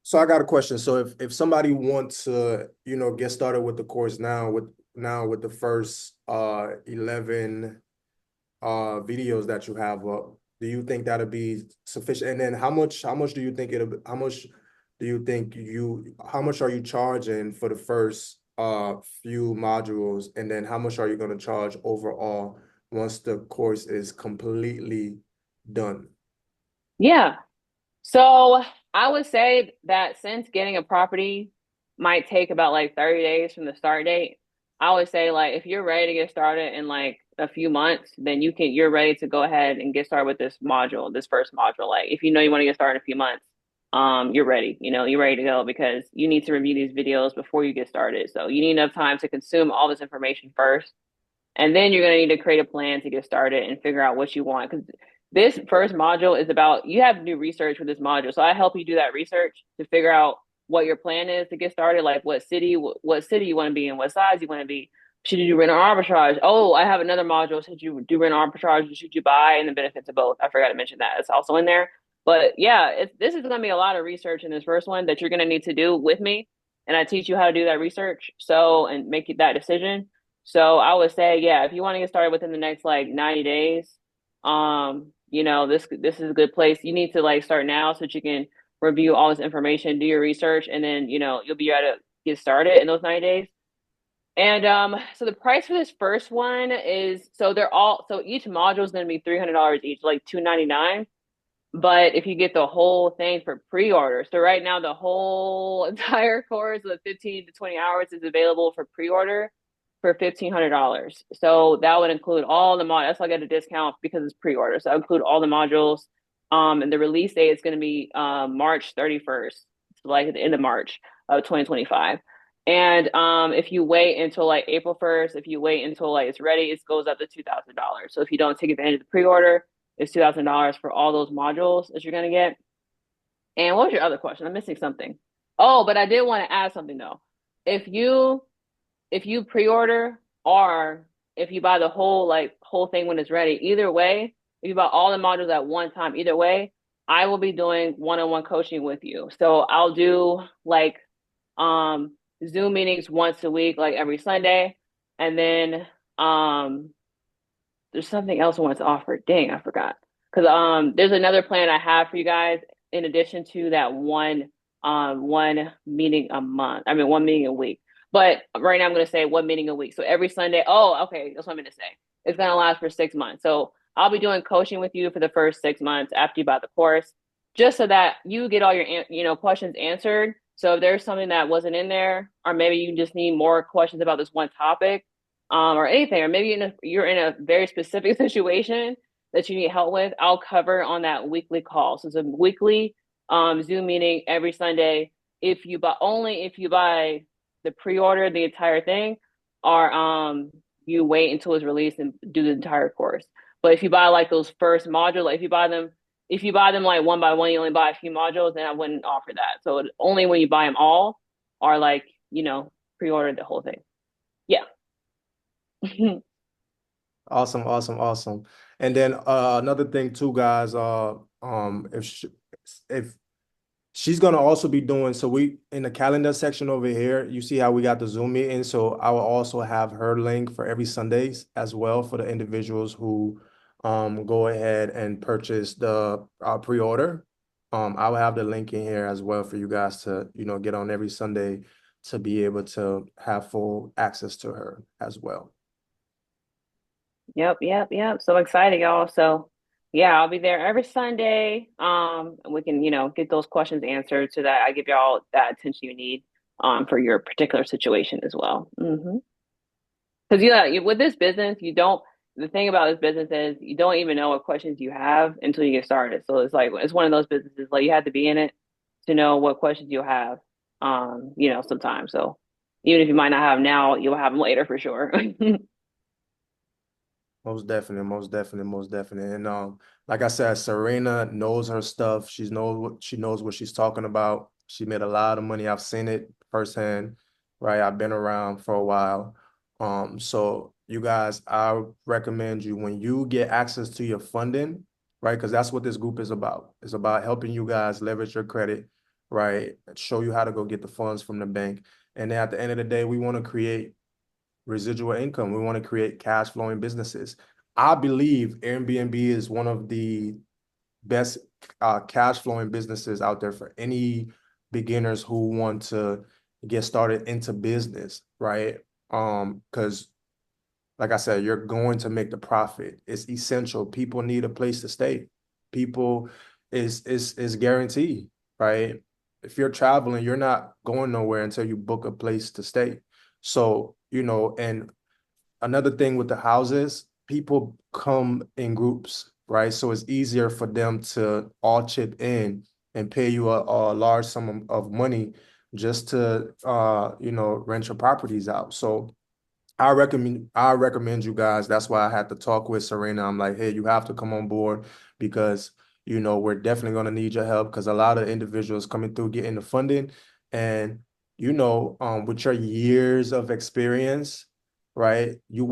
So I got a question. So if somebody wants to, get started with the course now with the first 11 videos that you have up, do you think that'll be sufficient? And then how much do you think how much are you charging for the first few modules? And then how much are you going to charge overall once the course is completely done? Yeah. So I would say that since getting a property might take about like 30 days from the start date, I would say like if you're ready to get started in like a few months, then you're ready to go ahead and get started with this module, this first module. Like if you know you want to get started in a few months, you're ready, you're ready to go because you need to review these videos before you get started. So you need enough time to consume all this information first and then you're going to need to create a plan to get started and figure out what you want. Because this first module is about, you have to do research for this module. So I help you do that research to figure out what your plan is to get started, like what city you want to be in, what size you want to be. Should you do rent or arbitrage? Oh, I have another module. Should you do rent or arbitrage? Or should you buy? And the benefits of both. I forgot to mention that. It's also in there. But yeah, this is going to be a lot of research in this first one that you're going to need to do with me. And I teach you how to do that research. So, and make that decision. So I would say, yeah, if you want to get started within the next like 90 days, this is a good place. You need to like start now so that you can review all this information, do your research, and then you'll be able to get started in those 90 days. And so the price for this first one is so each module is going to be $300 each, like $299. But if you get the whole thing for pre-order, so right now the whole entire course of 15 to 20 hours is available for pre-order for $1,500. So that would include all the modules. That's why I get a discount because it's pre-order. So I include all the modules. And the release date is going to be March 31st, so like at the end of March of 2025. And if you wait until like April 1st, if you wait until like it's ready, it goes up to $2,000. So if you don't take advantage of the pre-order, it's $2,000 for all those modules that you're gonna get. And what was your other question? I'm missing something. Oh, but I did want to add something though. If you pre-order or if you buy the whole thing when it's ready, either way, if you buy all the modules at one time, either way, I will be doing one-on-one coaching with you. So I'll do like Zoom meetings once a week, like every Sunday. And then there's something else I wanted to offer. Dang, I forgot. Because there's another plan I have for you guys in addition to that one meeting a month. I mean, one meeting a week. But right now I'm gonna say one meeting a week. So every Sunday. Oh, okay, that's what I'm gonna say. It's gonna last for 6 months. So I'll be doing coaching with you for the first 6 months after you buy the course, just so that you get all your questions answered. So if there's something that wasn't in there, or maybe you just need more questions about this one topic, or anything, or maybe you're in a very specific situation that you need help with, I'll cover on that weekly call. So it's a weekly Zoom meeting every Sunday. If you buy the pre-order, the entire thing, or you wait until it's released and do the entire course. But if you buy like those first modules, like if you buy them like one by one, you only buy a few modules, then I wouldn't offer that. So only when you buy them all, or like pre-order the whole thing. Yeah. Awesome, awesome, awesome. And then another thing too, guys, if she's gonna also be doing, so we in the calendar section over here, you see how we got the Zoom meeting. So I will also have her link for every Sundays as well for the individuals who go ahead and purchase the pre-order. I will have the link in here as well for you guys to, get on every Sunday to be able to have full access to her as well. Yep, yep, yep. So excited, y'all. So yeah, I'll be there every Sunday. And we can, get those questions answered so that I give y'all that attention you need for your particular situation as well. Because with this business, the thing about this business is you don't even know what questions you have until you get started. So it's one of those businesses like you have to be in it to know what questions you have sometimes. So even if you might not have them now, you'll have them later for sure. Most definitely, most definitely, most definitely. And like I said, Serena knows her stuff. She knows what she's talking about. She made a lot of money. I've seen it firsthand, right? I've been around for a while. So you guys, I recommend you when you get access to your funding, right? Because that's what this group is about. It's about helping you guys leverage your credit, right? Show you how to go get the funds from the bank. And then at the end of the day, we want to create residual income. We want to create cash flowing businesses. I believe Airbnb is one of the best cash flowing businesses out there for any beginners who want to get started into business, right? Because like I said, you're going to make the profit. It's essential. People need a place to stay. People is guaranteed, right? If you're traveling, you're not going nowhere until you book a place to stay. So, and another thing with the houses, people come in groups, right? So it's easier for them to all chip in and pay you a large sum of money just to rent your properties out. So I recommend you guys. That's why I had to talk with Serena. I'm like, hey, you have to come on board because we're definitely going to need your help because a lot of individuals coming through getting the funding and with your years of experience, right? You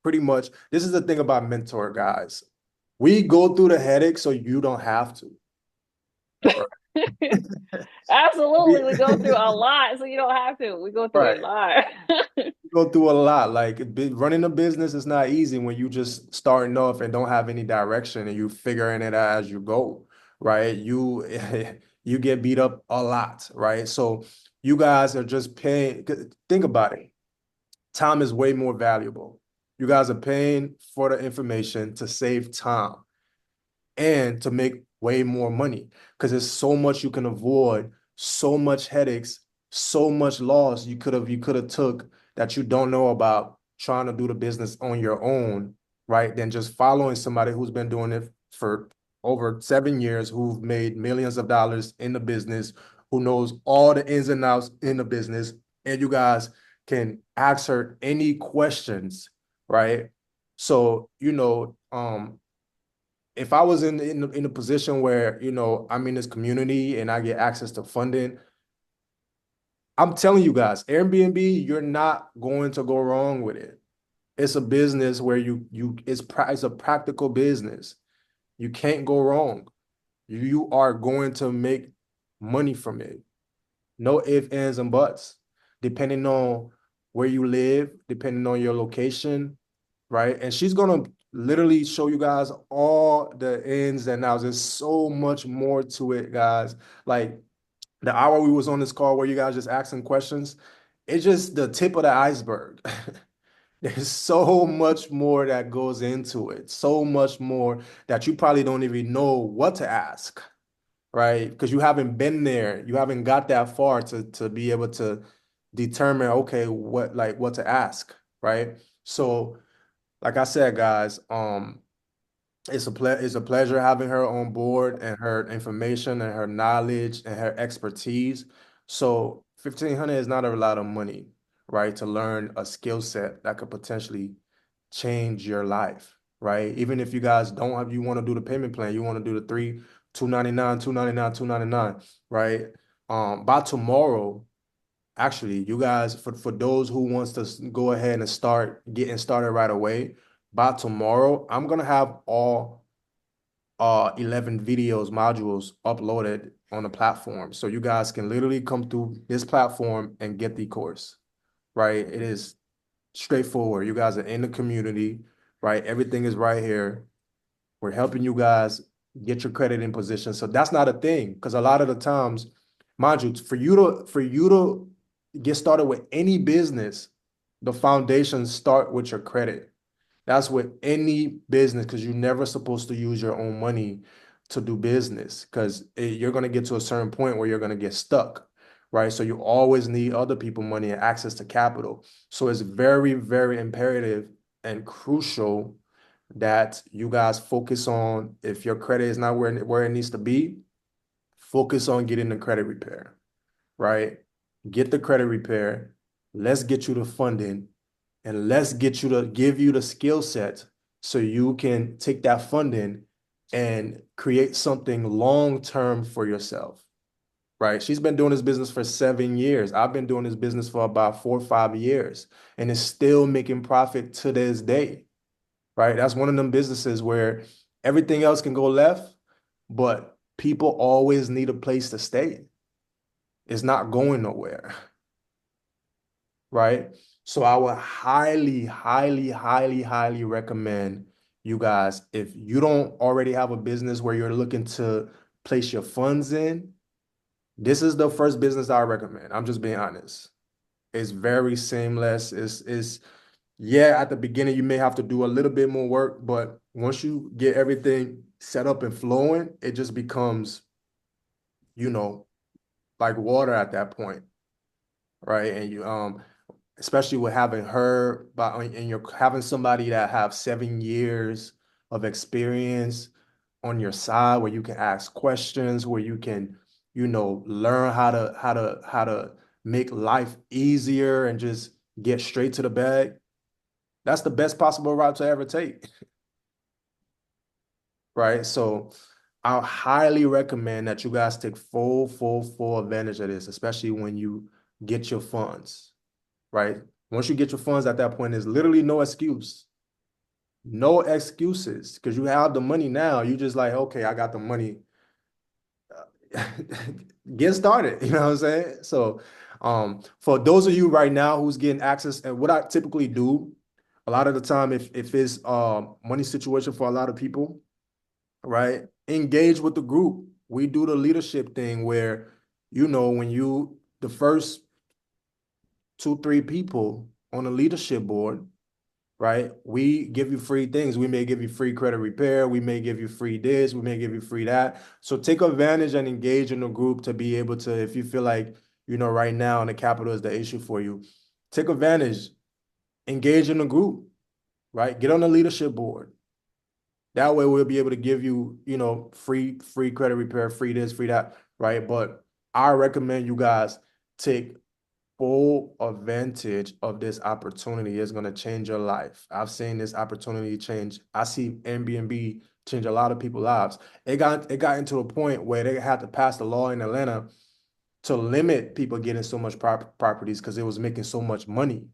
pretty much, this is the thing about mentor guys. We go through the headache so you don't have to. Absolutely. We- We go through a lot, so you don't have to. We go through a Right. lot. Go through a lot. Like running a business is not easy when you just starting off and don't have any direction and you figuring it out as you go, right? You you get beat up a lot, right? So you guys are just paying. Think about it. Time is way more valuable. You guys are paying for the information to save time and to make way more money because there's so much you can avoid, so much headaches, so much loss you could have took that you don't know about trying to do the business on your own, right? Than just following somebody who's been doing it for over 7 years, who've made millions of dollars in the business, who knows all the ins and outs in the business, and you guys can ask her any questions, right? So, if I was in a position where, I'm in this community and I get access to funding, I'm telling you guys, Airbnb, you're not going to go wrong with it. It's a business where it's a practical business. You can't go wrong. You are going to make money from it. No ifs, ands, and buts. Depending on where you live, depending on your location, right? And she's gonna literally show you guys all the ins and outs. There's so much more to it, guys. Like the hour we was on this call where you guys just asking questions, it's just the tip of the iceberg. There's so much more that goes into it, so much more that you probably don't even know what to ask, right? Because you haven't been there, you haven't got that far to be able to determine, okay, what to ask, right? So, like I said, guys, it's a pleasure having her on board and her information and her knowledge and her expertise. So 1,500 is not a lot of money, right? To learn a skill set that could potentially change your life, right? Even if you guys don't have, you want to do the payment plan, you want to do the three, 299, 299, 299, right? By tomorrow, actually, you guys, for those who wants to go ahead and start getting started right away, by tomorrow, I'm gonna have all 11 videos modules uploaded on the platform. So you guys can literally come through this platform and get the course, right? It is straightforward. You guys are in the community, right? Everything is right here. We're helping you guys get your credit in position. So that's not a thing because a lot of the times, mind you, for you to get started with any business, the foundations start with your credit. That's with any business because you're never supposed to use your own money to do business because you're going to get to a certain point where you're going to get stuck, right? So you always need other people money and access to capital. So it's very, very imperative and crucial that you guys focus on, if your credit is not where it needs to be, focus on getting the credit repair, right? Get the credit repair. Let's get you the funding and let's get you to give you the skill set so you can take that funding and create something long term for yourself, right? She's been doing this business for 7 years. I've been doing this business for about 4 or 5 years and it's still making profit to this day, right? That's one of them businesses where everything else can go left, but people always need a place to stay. It's not going nowhere, right? So I would highly, highly, highly, highly recommend you guys, if you don't already have a business where you're looking to place your funds in, this is the first business I recommend. I'm just being honest. It's very seamless. It's yeah, at the beginning you may have to do a little bit more work, but once you get everything set up and flowing, it just becomes, you know, like water at that point, right? And you especially with having her and you're having somebody that have 7 years of experience on your side where you can ask questions, where you can, learn how to make life easier and just get straight to the bag. That's the best possible route to ever take, right? So I highly recommend that you guys take full advantage of this, especially when you get your funds, right? Once you get your funds at that point, there's literally no excuse. No excuses because you have the money now. You just like, okay, I got the money. Get started. You know what I'm saying? So, for those of you right now who's getting access, and what I typically do, a lot of the time, if it's money situation for a lot of people, right? Engage with the group. We do the leadership thing where, when the first 2, 3 people on the leadership board, right? We give you free things. We may give you free credit repair. We may give you free this. We may give you free that. So take advantage and engage in the group to be able to, if you feel like, right now the capital is the issue for you, take advantage, engage in the group, right? Get on the leadership board. That way we'll be able to give you, free credit repair, free this, free that, right? But I recommend you guys take full advantage of this opportunity. Is going to change your life. I've seen this opportunity change. I see Airbnb change a lot of people's lives. It got into a point where they had to pass the law in Atlanta to limit people getting so much properties because it was making so much money,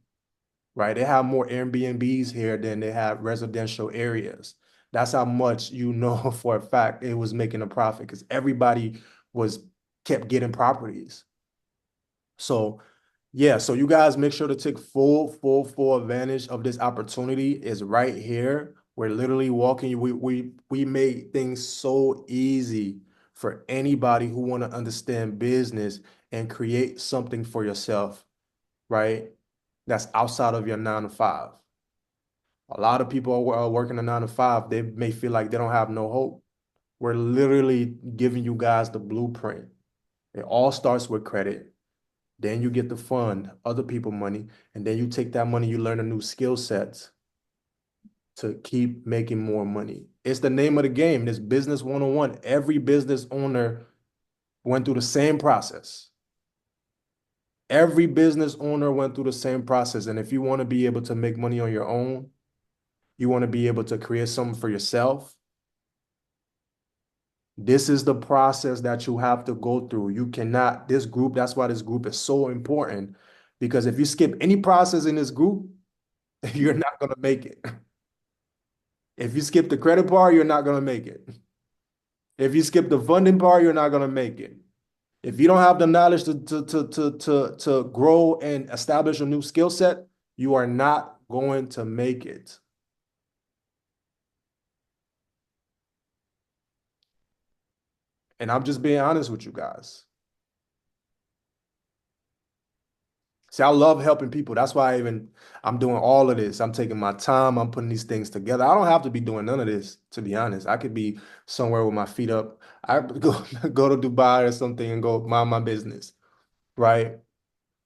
right? They have more Airbnbs here than they have residential areas. That's how much for a fact it was making a profit because everybody was kept getting properties. So yeah, so you guys make sure to take full advantage of this opportunity. Is right here. We're literally walking you. We made things so easy for anybody who want to understand business and create something for yourself, right? That's outside of your 9 to 5. A lot of people are working a 9 to 5. They may feel like they don't have no hope. We're literally giving you guys the blueprint. It all starts with credit. Then you get the fund, other people money, and then you take that money, you learn a new skill sets to keep making more money. It's the name of the game. This business 101. Every business owner went through the same process. Every business owner went through the same process. And if you want to be able to make money on your own, you want to be able to create something for yourself, this is the process that you have to go through. You cannot, this group, that's why this group is so important. Because if you skip any process in this group, you're not going to make it. If you skip the credit part, you're not going to make it. If you skip the funding part, you're not going to make it. If you don't have the knowledge to grow and establish a new skill set, you are not going to make it. And I'm just being honest with you guys. See, I love helping people. That's why I'm doing all of this. I'm taking my time. I'm putting these things together. I don't have to be doing none of this, to be honest. I could be somewhere with my feet up. I go go to Dubai or something and go mind my business, right?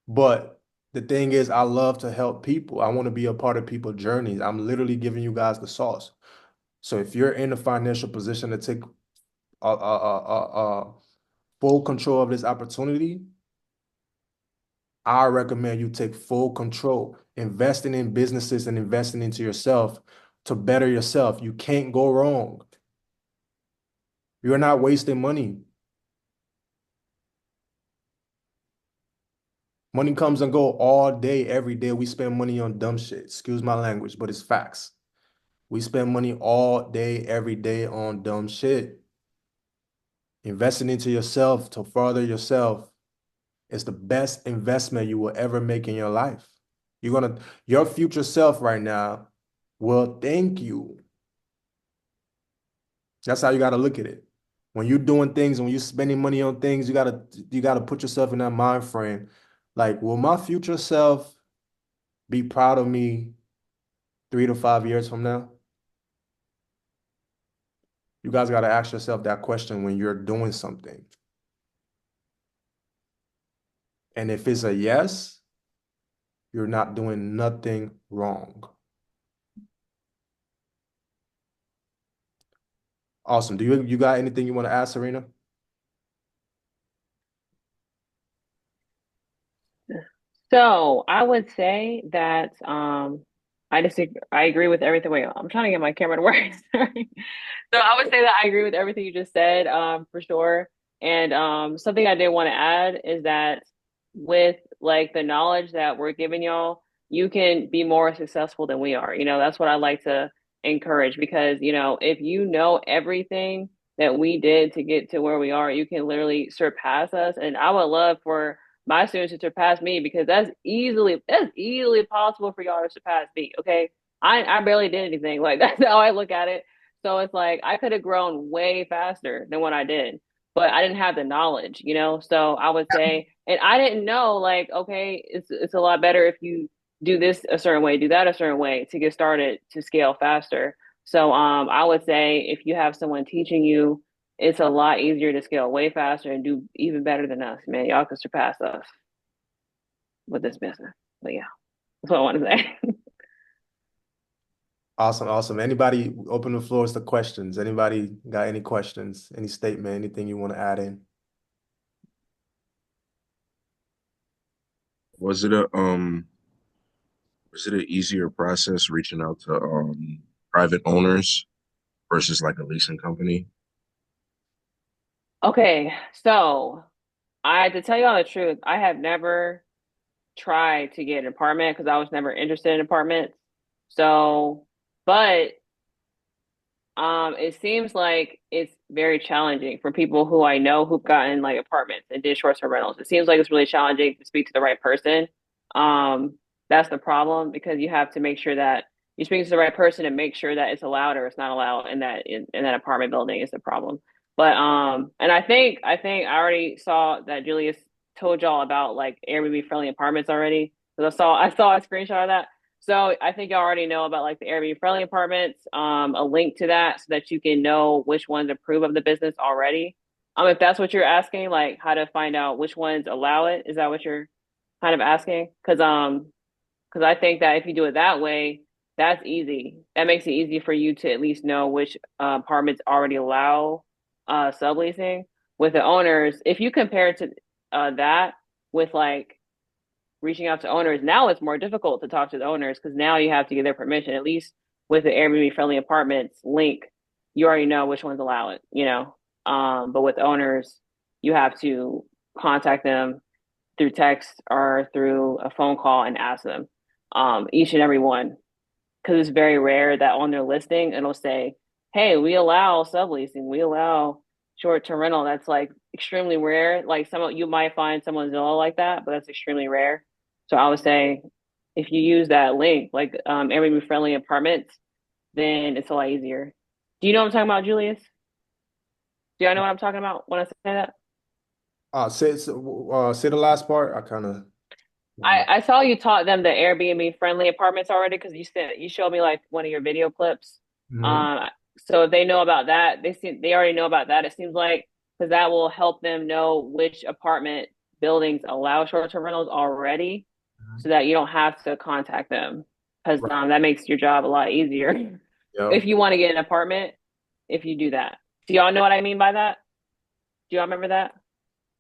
But the thing is, I love to help people. I want to be a part of people's journeys. I'm literally giving you guys the sauce. So if you're in a financial position to take full control of this opportunity, I recommend you take full control, investing in businesses and investing into yourself to better yourself. You can't go wrong. You're not wasting money. Money comes and go all day, every day. We spend money on dumb shit. Excuse my language, but it's facts. We spend money all day, every day on dumb shit. Investing into yourself to further yourself is the best investment you will ever make in your life. Your future self right now will thank you. That's how you got to look at it. When you're doing things, when you're spending money on things, you gotta put yourself in that mind frame. Like, will my future self be proud of me 3 to 5 years from now? You guys got to ask yourself that question when you're doing something. And if it's a yes, you're not doing nothing wrong. Awesome. Do you got anything you want to ask, Serena? So I would say that I agree with everything. Wait, I'm trying to get my camera to work. Sorry. So I would say that I agree with everything you just said, for sure. And something I did want to add is that with like the knowledge that we're giving y'all, you can be more successful than we are. That's what I like to encourage because, if you know everything that we did to get to where we are, you can literally surpass us. And I would love for my students to surpass me because that's easily possible for y'all to surpass me. Okay. I barely did anything. Like that's how I look at it. So it's like I could have grown way faster than what I did, but I didn't have the knowledge. So I would say, and I didn't know like, okay, it's a lot better if you do this a certain way, do that a certain way to get started to scale faster. So I would say if you have someone teaching you, it's a lot easier to scale way faster and do even better than us, man. Y'all can surpass us with this business. But yeah, that's what I want to say. Awesome, awesome. Anybody open the floors to questions? Anybody got any questions, any statement, anything you want to add in? Was it a was it an easier process reaching out to private owners versus like a leasing company? Okay, so to tell you all the truth, I have never tried to get an apartment because I was never interested in apartments. So, but it seems like it's very challenging for people who I know who've gotten like apartments and did short-term rentals. It seems like it's really challenging to speak to the right person. That's the problem because you have to make sure that you're speaking to the right person to make sure that it's allowed or it's not allowed in that apartment building is the problem. But and I think I already saw that Julius told y'all about like Airbnb friendly apartments already. Because I saw a screenshot of that. So I think y'all already know about like the Airbnb friendly apartments, a link to that so that you can know which ones approve of the business already. If that's what you're asking, like how to find out which ones allow it, is that what you're kind of asking? Because I think that if you do it that way, that's easy. That makes it easy for you to at least know which apartments already allow subleasing. With the owners, if you compare it to that with like reaching out to owners, now it's more difficult to talk to the owners because now you have to get their permission. At least with the Airbnb friendly apartments link, you already know which ones allow it, you know. But with owners, you have to contact them through text or through a phone call and ask them each and every one because it's very rare that on their listing it'll say, "Hey, we allow subleasing, we allow short-term rental." That's like extremely rare. Like some you might find someone Zillow like that, but that's extremely rare. So I would say if you use that link, like Airbnb friendly apartments, then it's a lot easier. Do you know what I'm talking about, Julius? Do y'all know what I'm talking about when I say that? Say the last part. I kind of. I saw you taught them the Airbnb friendly apartments already because you showed me like one of your video clips. Mhm. Um, so if they know about that, they already know about that. It seems like because that will help them know which apartment buildings allow short-term rentals already, so that you don't have to contact them because Right. that makes your job a lot easier Yeah. if you want to get an apartment. If you do that, do y'all know what I mean by that? Do y'all remember that?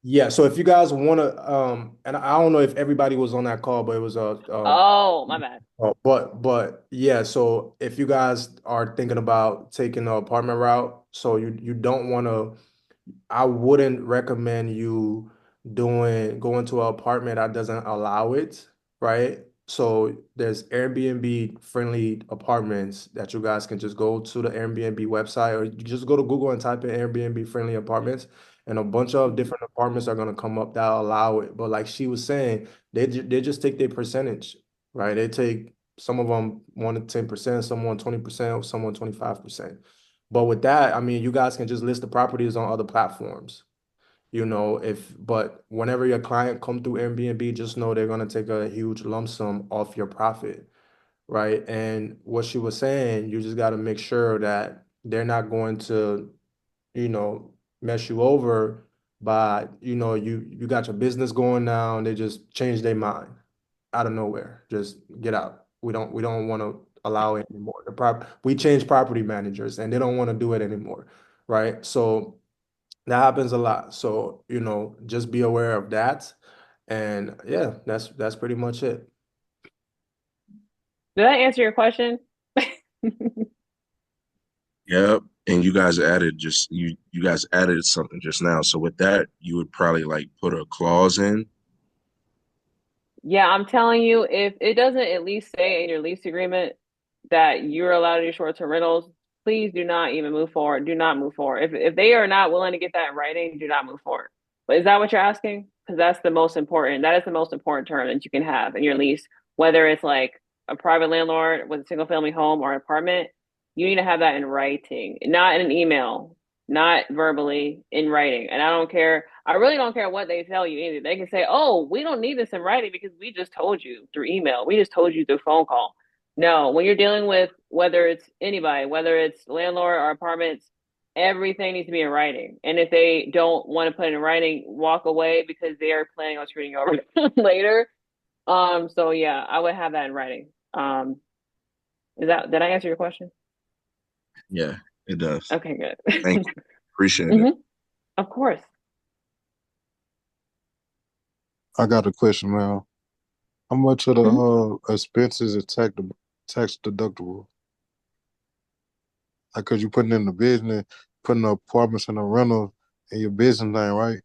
Yeah. So if you guys want to, and I don't know if everybody was on that call, but it was Oh, my bad. but yeah. So if you guys are thinking about taking the apartment route, so you don't want to. I wouldn't recommend you going to an apartment that doesn't allow it, right? So there's Airbnb friendly apartments that you guys can just go to the Airbnb website or you just go to Google and type in Airbnb friendly apartments and a bunch of different apartments are gonna come up that allow it. But like she was saying, they just take their percentage, right? They take some of them 1 to 10%, some want 20%, some want 25%. But with that, I mean, you guys can just list the properties on other platforms. But whenever your client come through Airbnb, just know they're gonna take a huge lump sum off your profit, right? And what she was saying, you just gotta make sure that they're not going to, you know, mess you over by, you got your business going now and they just change their mind out of nowhere. Just get out. We don't want to allow it anymore. We change property managers and they don't want to do it anymore, right? So that happens a lot. So, just be aware of that. And yeah, that's pretty much it. Did that answer your question? Yep. And you guys added something just now. So with that, you would probably like put a clause in. Yeah, I'm telling you, if it doesn't at least say in your lease agreement that you're allowed to do short-term rentals, please do not even move forward. Do not move forward. If they are not willing to get that in writing, do not move forward. But is that what you're asking? Because that's the most important. That is the most important term that you can have in your lease, whether it's like a private landlord with a single family home or an apartment, you need to have that in writing, not in an email, not verbally, in writing. And I don't care. I really don't care what they tell you either. They can say, "Oh, we don't need this in writing because we just told you through email. We just told you through phone call." No, when you're dealing with whether it's anybody, whether it's landlord or apartments, everything needs to be in writing. And if they don't want to put it in writing, walk away because they are planning on screwing you over later. So yeah, I would have that in writing. Did I answer your question? Yeah, it does. Okay, Thank good. you. Appreciate it. hmm Of course. I got a question, man. How much of the Mhm. expenses is tax deductible? Like, cause you putting in the business, putting the apartments and the rental in your business name, right?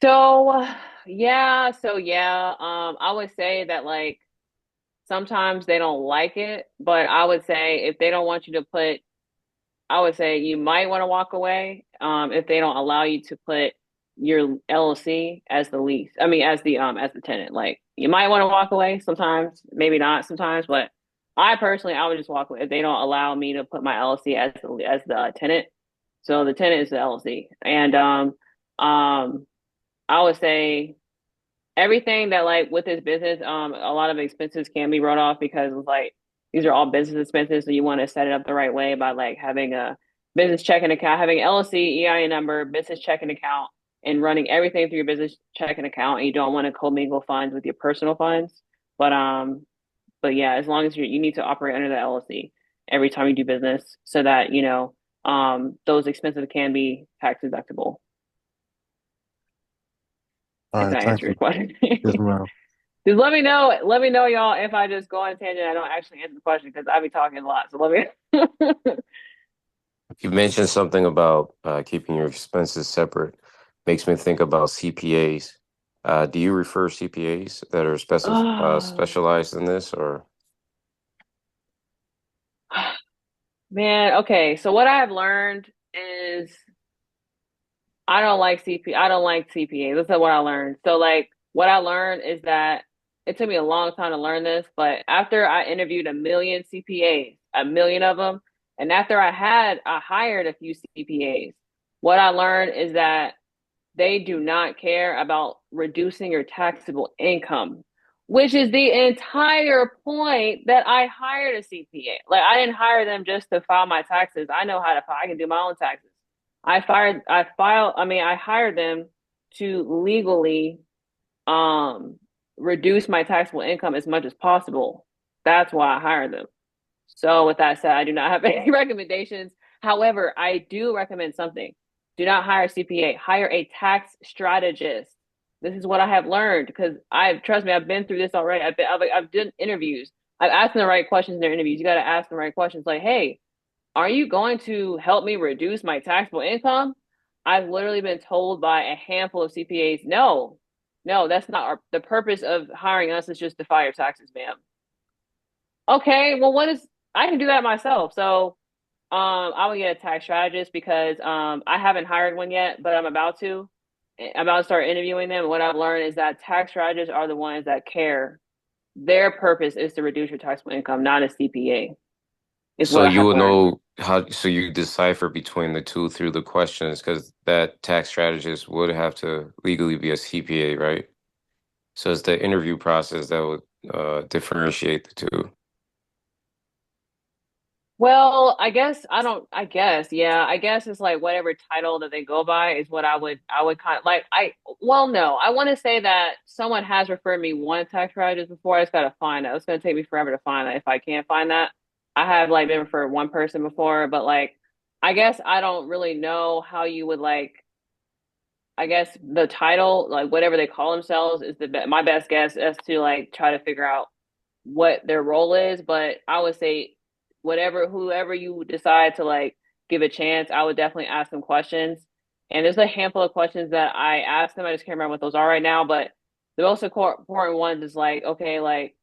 So yeah, I would say that like sometimes they don't like it, but I would say if they don't want you to I would say you might want to walk away if they don't allow you to put your LLC as the lease. I mean, as the tenant. Like you might want to walk away sometimes, maybe not sometimes, but I personally I would just walk away if they don't allow me to put my LLC as the tenant. So the tenant is the LLC, and I would say everything that like with this business, a lot of expenses can be wrote off because like these are all business expenses. So you want to set it up the right way by like having a business checking account, having LLC, EIN number, business checking account, and running everything through your business checking account. And you don't want to commingle funds with your personal funds. But but yeah, as long as you need to operate under the LLC every time you do business, so that those expenses can be tax deductible. All If right, that thank answers your you. question. Yes, ma'am. Just let me know, y'all, if I just go on a tangent. I don't actually answer the question because I be talking a lot. So let me. You mentioned something about keeping your expenses separate. Makes me think about CPAs. Do you refer CPAs that are Oh specialized in this, or man, okay. So what I've learned is I don't like CPAs. That's what I learned. So like what I learned is that it took me a long time to learn this, but after I interviewed a million CPAs, a million of them, and after I hired a few CPAs, what I learned is that they do not care about reducing your taxable income, which is the entire point that I hired a CPA. Like I didn't hire them just to file my taxes. I know how to file. I can do my own taxes. I hired them to legally um reduce my taxable income as much as possible. That's why I hired them. So with that said, I do not have any recommendations. However, I do recommend something. Do not hire a CPA. Hire a tax strategist. This is what I have learned because trust me, I've been through this already. I've done interviews. I've asked them the right questions in their interviews. You got to ask the right questions. Like, hey, are you going to help me reduce my taxable income? I've literally been told by a handful of CPAs, no, no, that's not the purpose of hiring us is just to file your taxes, ma'am. Okay, well, I can do that myself. So, I would get a tax strategist because I haven't hired one yet, but I'm about to. I'm about to start interviewing them. What I've learned is that tax strategists are the ones that care. Their purpose is to reduce your taxable income, not a CPA, is so what I you have will learned. know how, so you decipher between the two through the questions, because that tax strategist would have to legally be a CPA, right? So it's the interview process that would differentiate the two. Well, I guess, yeah. I guess it's like whatever title that they go by is what I would kind of like well, no. I want to say that someone has referred me one tax strategist before. I just gotta find that. It's gonna take me forever to find that if I can't find that. I have like been referred one person before, but like I guess I don't really know how you would like I guess the title, like whatever they call themselves, is my best guess as to like try to figure out what their role is, but I would say whoever you decide to like give a chance, I would definitely ask them questions. And there's a handful of questions that I asked them. I just can't remember what those are right now, but the most important ones is like, okay, like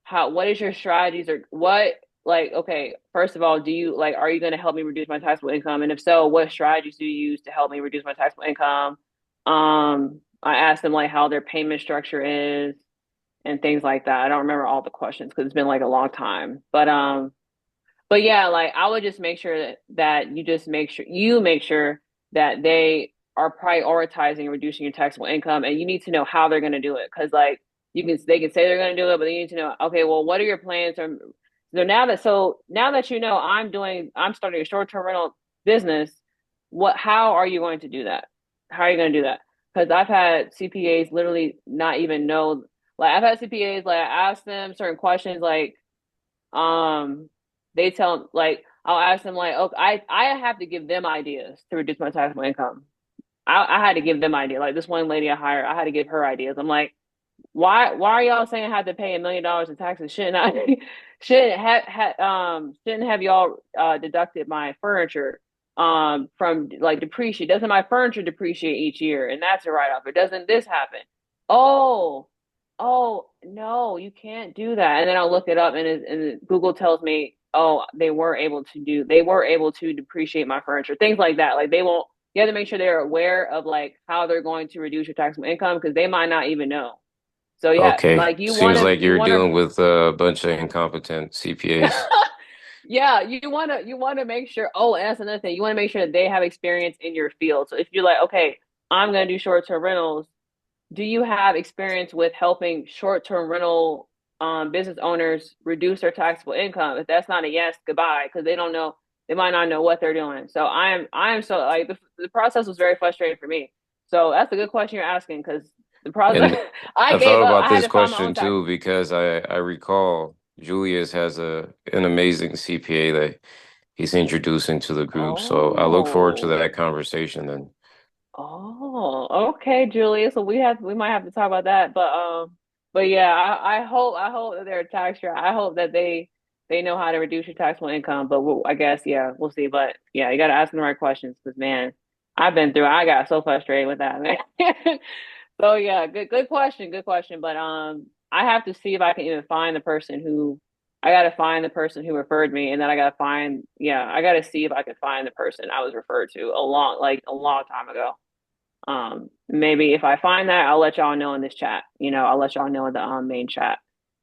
what is your strategies or what like okay, first of all, do you like are you going to help me reduce my taxable income? And if so, what strategies do you use to help me reduce my taxable income? I asked them like how their payment structure is and things like that. I don't remember all the questions because it's been like a long time. But yeah, like I would just make sure that you make sure that they are prioritizing reducing your taxable income, and you need to know how they're going to do it because like they can say they're going to do it, but you need to know okay, well, what are your plans? So now that you know I'm starting a short term rental business. How are you going to do that? How are you going to do that? Because I've had CPAs literally not even know. Like I've had CPAs like I ask them certain questions like um they tell like I'll ask them like okay I have to give them ideas to reduce my taxable income. I had to give them ideas. Like this one lady I hired, I had to give her ideas. I'm like, why are y'all saying I have to pay $1 million in taxes? Shouldn't I shouldn't have y'all deducted my furniture from like depreciate? Doesn't my furniture depreciate each year? And that's a write-off. Or doesn't this happen? Oh, oh no, you can't do that. And then I'll look it up and Google tells me, oh, they were able to depreciate my furniture. Things like that. Like they won't you have to make sure they're aware of like how they're going to reduce your taxable income because they might not even know. So yeah, Okay. like you want Seems to like you you're want to dealing with a bunch of incompetent CPAs. yeah, you want to make sure. Oh, and that's another thing. You want to make sure that they have experience in your field. So if you're like, okay, I'm gonna do short-term rentals, do you have experience with helping short-term rental business owners reduce their taxable income? If that's not a yes, goodbye, because they don't know, they might not know what they're doing. So I am so like the process was very frustrating for me. So that's a good question you're asking because the process And I I gave thought up. about I had this to find my question own too taxes. because I recall Julius has an amazing CPA that he's introducing to the group. So I look forward to Oh. that conversation then. Oh, okay, Julia. So we might have to talk about that. But yeah, I hope that they're tax sure. I hope that they know how to reduce your taxable income. But I guess yeah, we'll see. But yeah, you got to ask them the right questions because man, I've been through. I got so frustrated with that, man. So yeah, good question, good question. But I have to see if I can even find the person who. I got to find the person who referred me, and then I got to find. Yeah, I got to see if I can find the person I was referred to a long time ago. Maybe if I find that, I'll let y'all know in this chat. I'll let y'all know in the main chat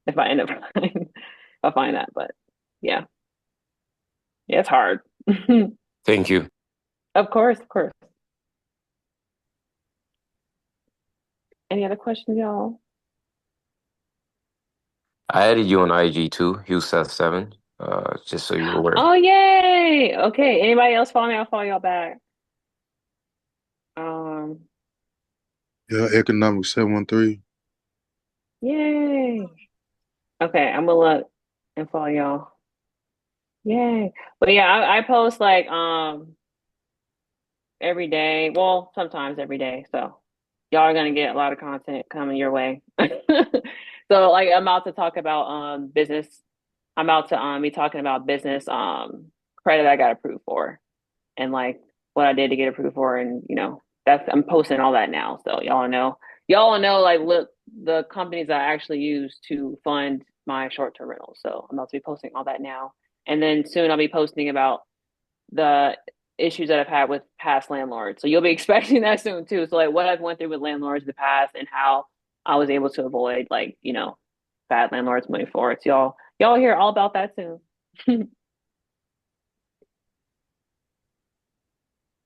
if I end up if I find that. But yeah, yeah, it's hard. Thank you. Of course, of course. Any other questions, y'all? I added you on IG too, Hugh Seth 7, just so you're aware. Oh, yay! Okay, anybody else follow me? I'll follow y'all back. Um, Yeah, economic 713. yay. Okay, I'm gonna look and follow y'all. Yay. But yeah, I post like every day. Well, sometimes every day. So y'all are gonna get a lot of content coming your way. So like I'm about to talk about business. I'm about to be talking about business credit I got approved for and like what I did to get approved for and that's I'm posting all that now. So y'all know like look the companies I actually use to fund my short-term rentals. So I'm about to be posting all that now. And then soon I'll be posting about the issues that I've had with past landlords. So you'll be expecting that soon too. So like what I've went through with landlords in the past and how I was able to avoid like, bad landlords moving forward. So y'all hear all about that soon.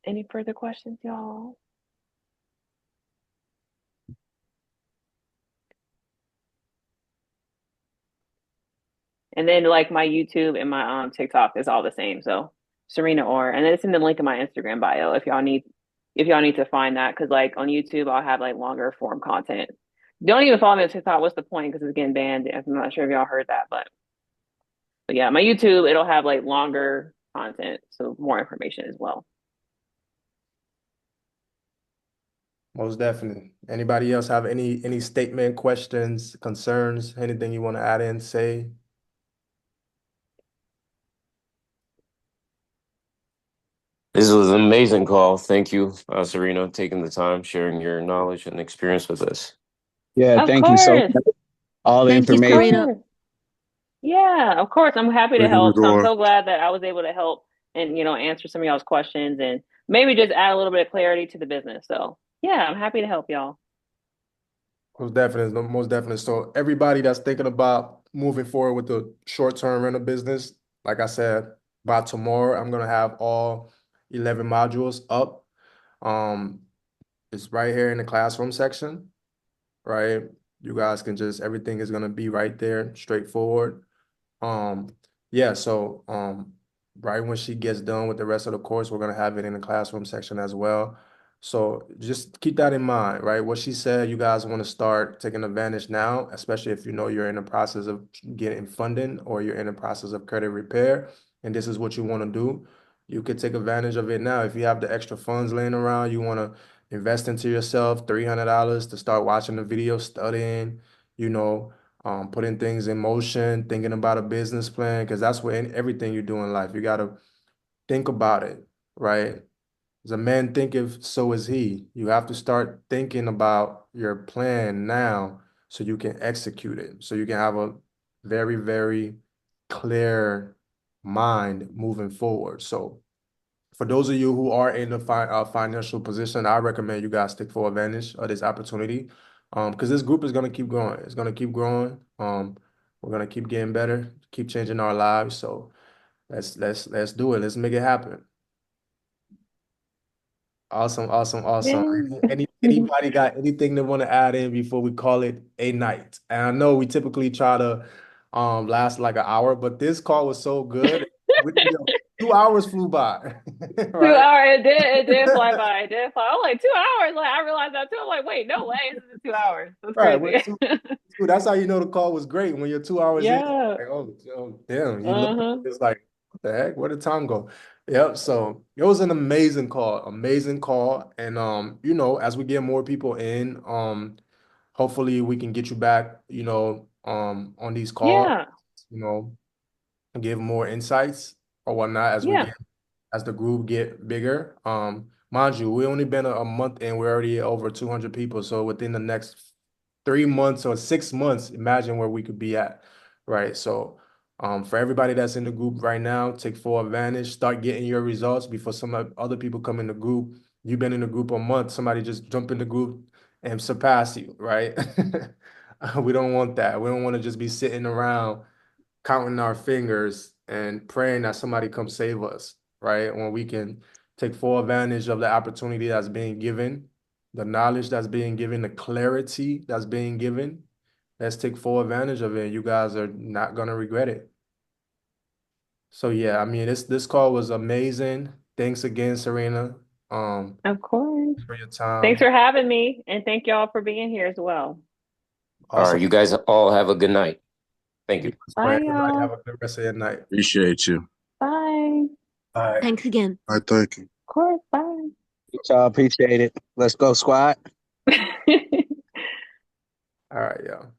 Any further questions, y'all? And then like my YouTube and my TikTok is all the same. So Serena Orr. And then it's in the link in my Instagram bio if y'all need to find that. Cause like on YouTube I'll have like longer form content. Don't even follow me on TikTok. What's the point? Because it's getting banned. I'm not sure if y'all heard that, but yeah, my YouTube, it'll have like longer content, so more information as well. Most definitely. Anybody else have any statement, questions, concerns, anything you want to add in, say? This was an amazing call. Thank you, Serena, taking the time, sharing your knowledge and experience with us. Yeah, Of thank you so course. much. All the Thank you, Of information. Serena. course. Yeah, of course. I'm happy to Thank you, help. So I'm Madora. so glad that I was able to help and, answer some of y'all's questions and maybe just add a little bit of clarity to the business. So yeah, I'm happy to help y'all. Most definitely, no, most definitely. So everybody that's thinking about moving forward with the short-term rental business, like I said, by tomorrow, I'm gonna have all 11 modules up. Um, it's right here in the classroom section, right? You guys can just, everything is gonna be right there, straightforward. Um, yeah, so right when she gets done with the rest of the course, we're gonna have it in the classroom section as well. So just keep that in mind, right? What she said, you guys want to start taking advantage now, especially if you know you're in the process of getting funding or you're in the process of credit repair, and this is what you want to do. You could take advantage of it now. If you have the extra funds laying around, you want to invest into yourself, $300 to start watching the video, studying, you know, putting things in motion, thinking about a business plan, because that's what in everything you do in life. You got to think about it, right? As a man thinketh, so is he. You have to start thinking about your plan now so you can execute it, so you can have a very, very clear mind moving forward. So For those of you who are in the financial position, I recommend you guys take full advantage of this opportunity. Because this group is gonna keep growing. It's gonna keep growing. We're gonna keep getting better, keep changing our lives. So let's do it. Let's make it happen. Awesome, awesome, awesome. Yay. Anybody got anything they want to add in before we call it a night? And I know we typically try to last like an hour, but this call was so good. We, 2 hours flew by, 2 hours. right? It did fly by. It did fly. I'm like 2 hours. Like I realized that too. I'm like, wait, no way. This is 2 hours. That's Right. We're crazy. that's how you know the call was great when you're 2 hours in. Yeah. Like, oh, damn. You look, Uh-huh. it's like, what the heck? Where did time go? Yep. So it was an amazing call, amazing call. And as we get more people in, hopefully we can get you back, on these calls, Yeah. you know, and give more insights or whatnot Yeah. as the group get bigger. Mind you, we only been a month and we're already over 200 people. So within the next 3 months or 6 months, imagine where we could be at, right? So for everybody that's in the group right now, take full advantage, start getting your results before some other people come in the group. You've been in the group a month, somebody just jump in the group and surpass you, right? We don't want that. We don't want to just be sitting around counting our fingers and praying that somebody come save us, right? When we can take full advantage of the opportunity that's being given, the knowledge that's being given, the clarity that's being given. Let's take full advantage of it. You guys are not gonna regret it. So yeah, I mean this call was amazing. Thanks again, Serena, Of course. for your Thanks time. for having me. And thank y'all for being here as well. All right, Awesome. you guys all have a good night. Thank You you. as well. Bye, Everybody have y'all. a good rest of your night. Appreciate you. Bye. Bye. Thanks again. I thank you. Of course. Bye. So I appreciate it. Let's go, squad. All right, y'all.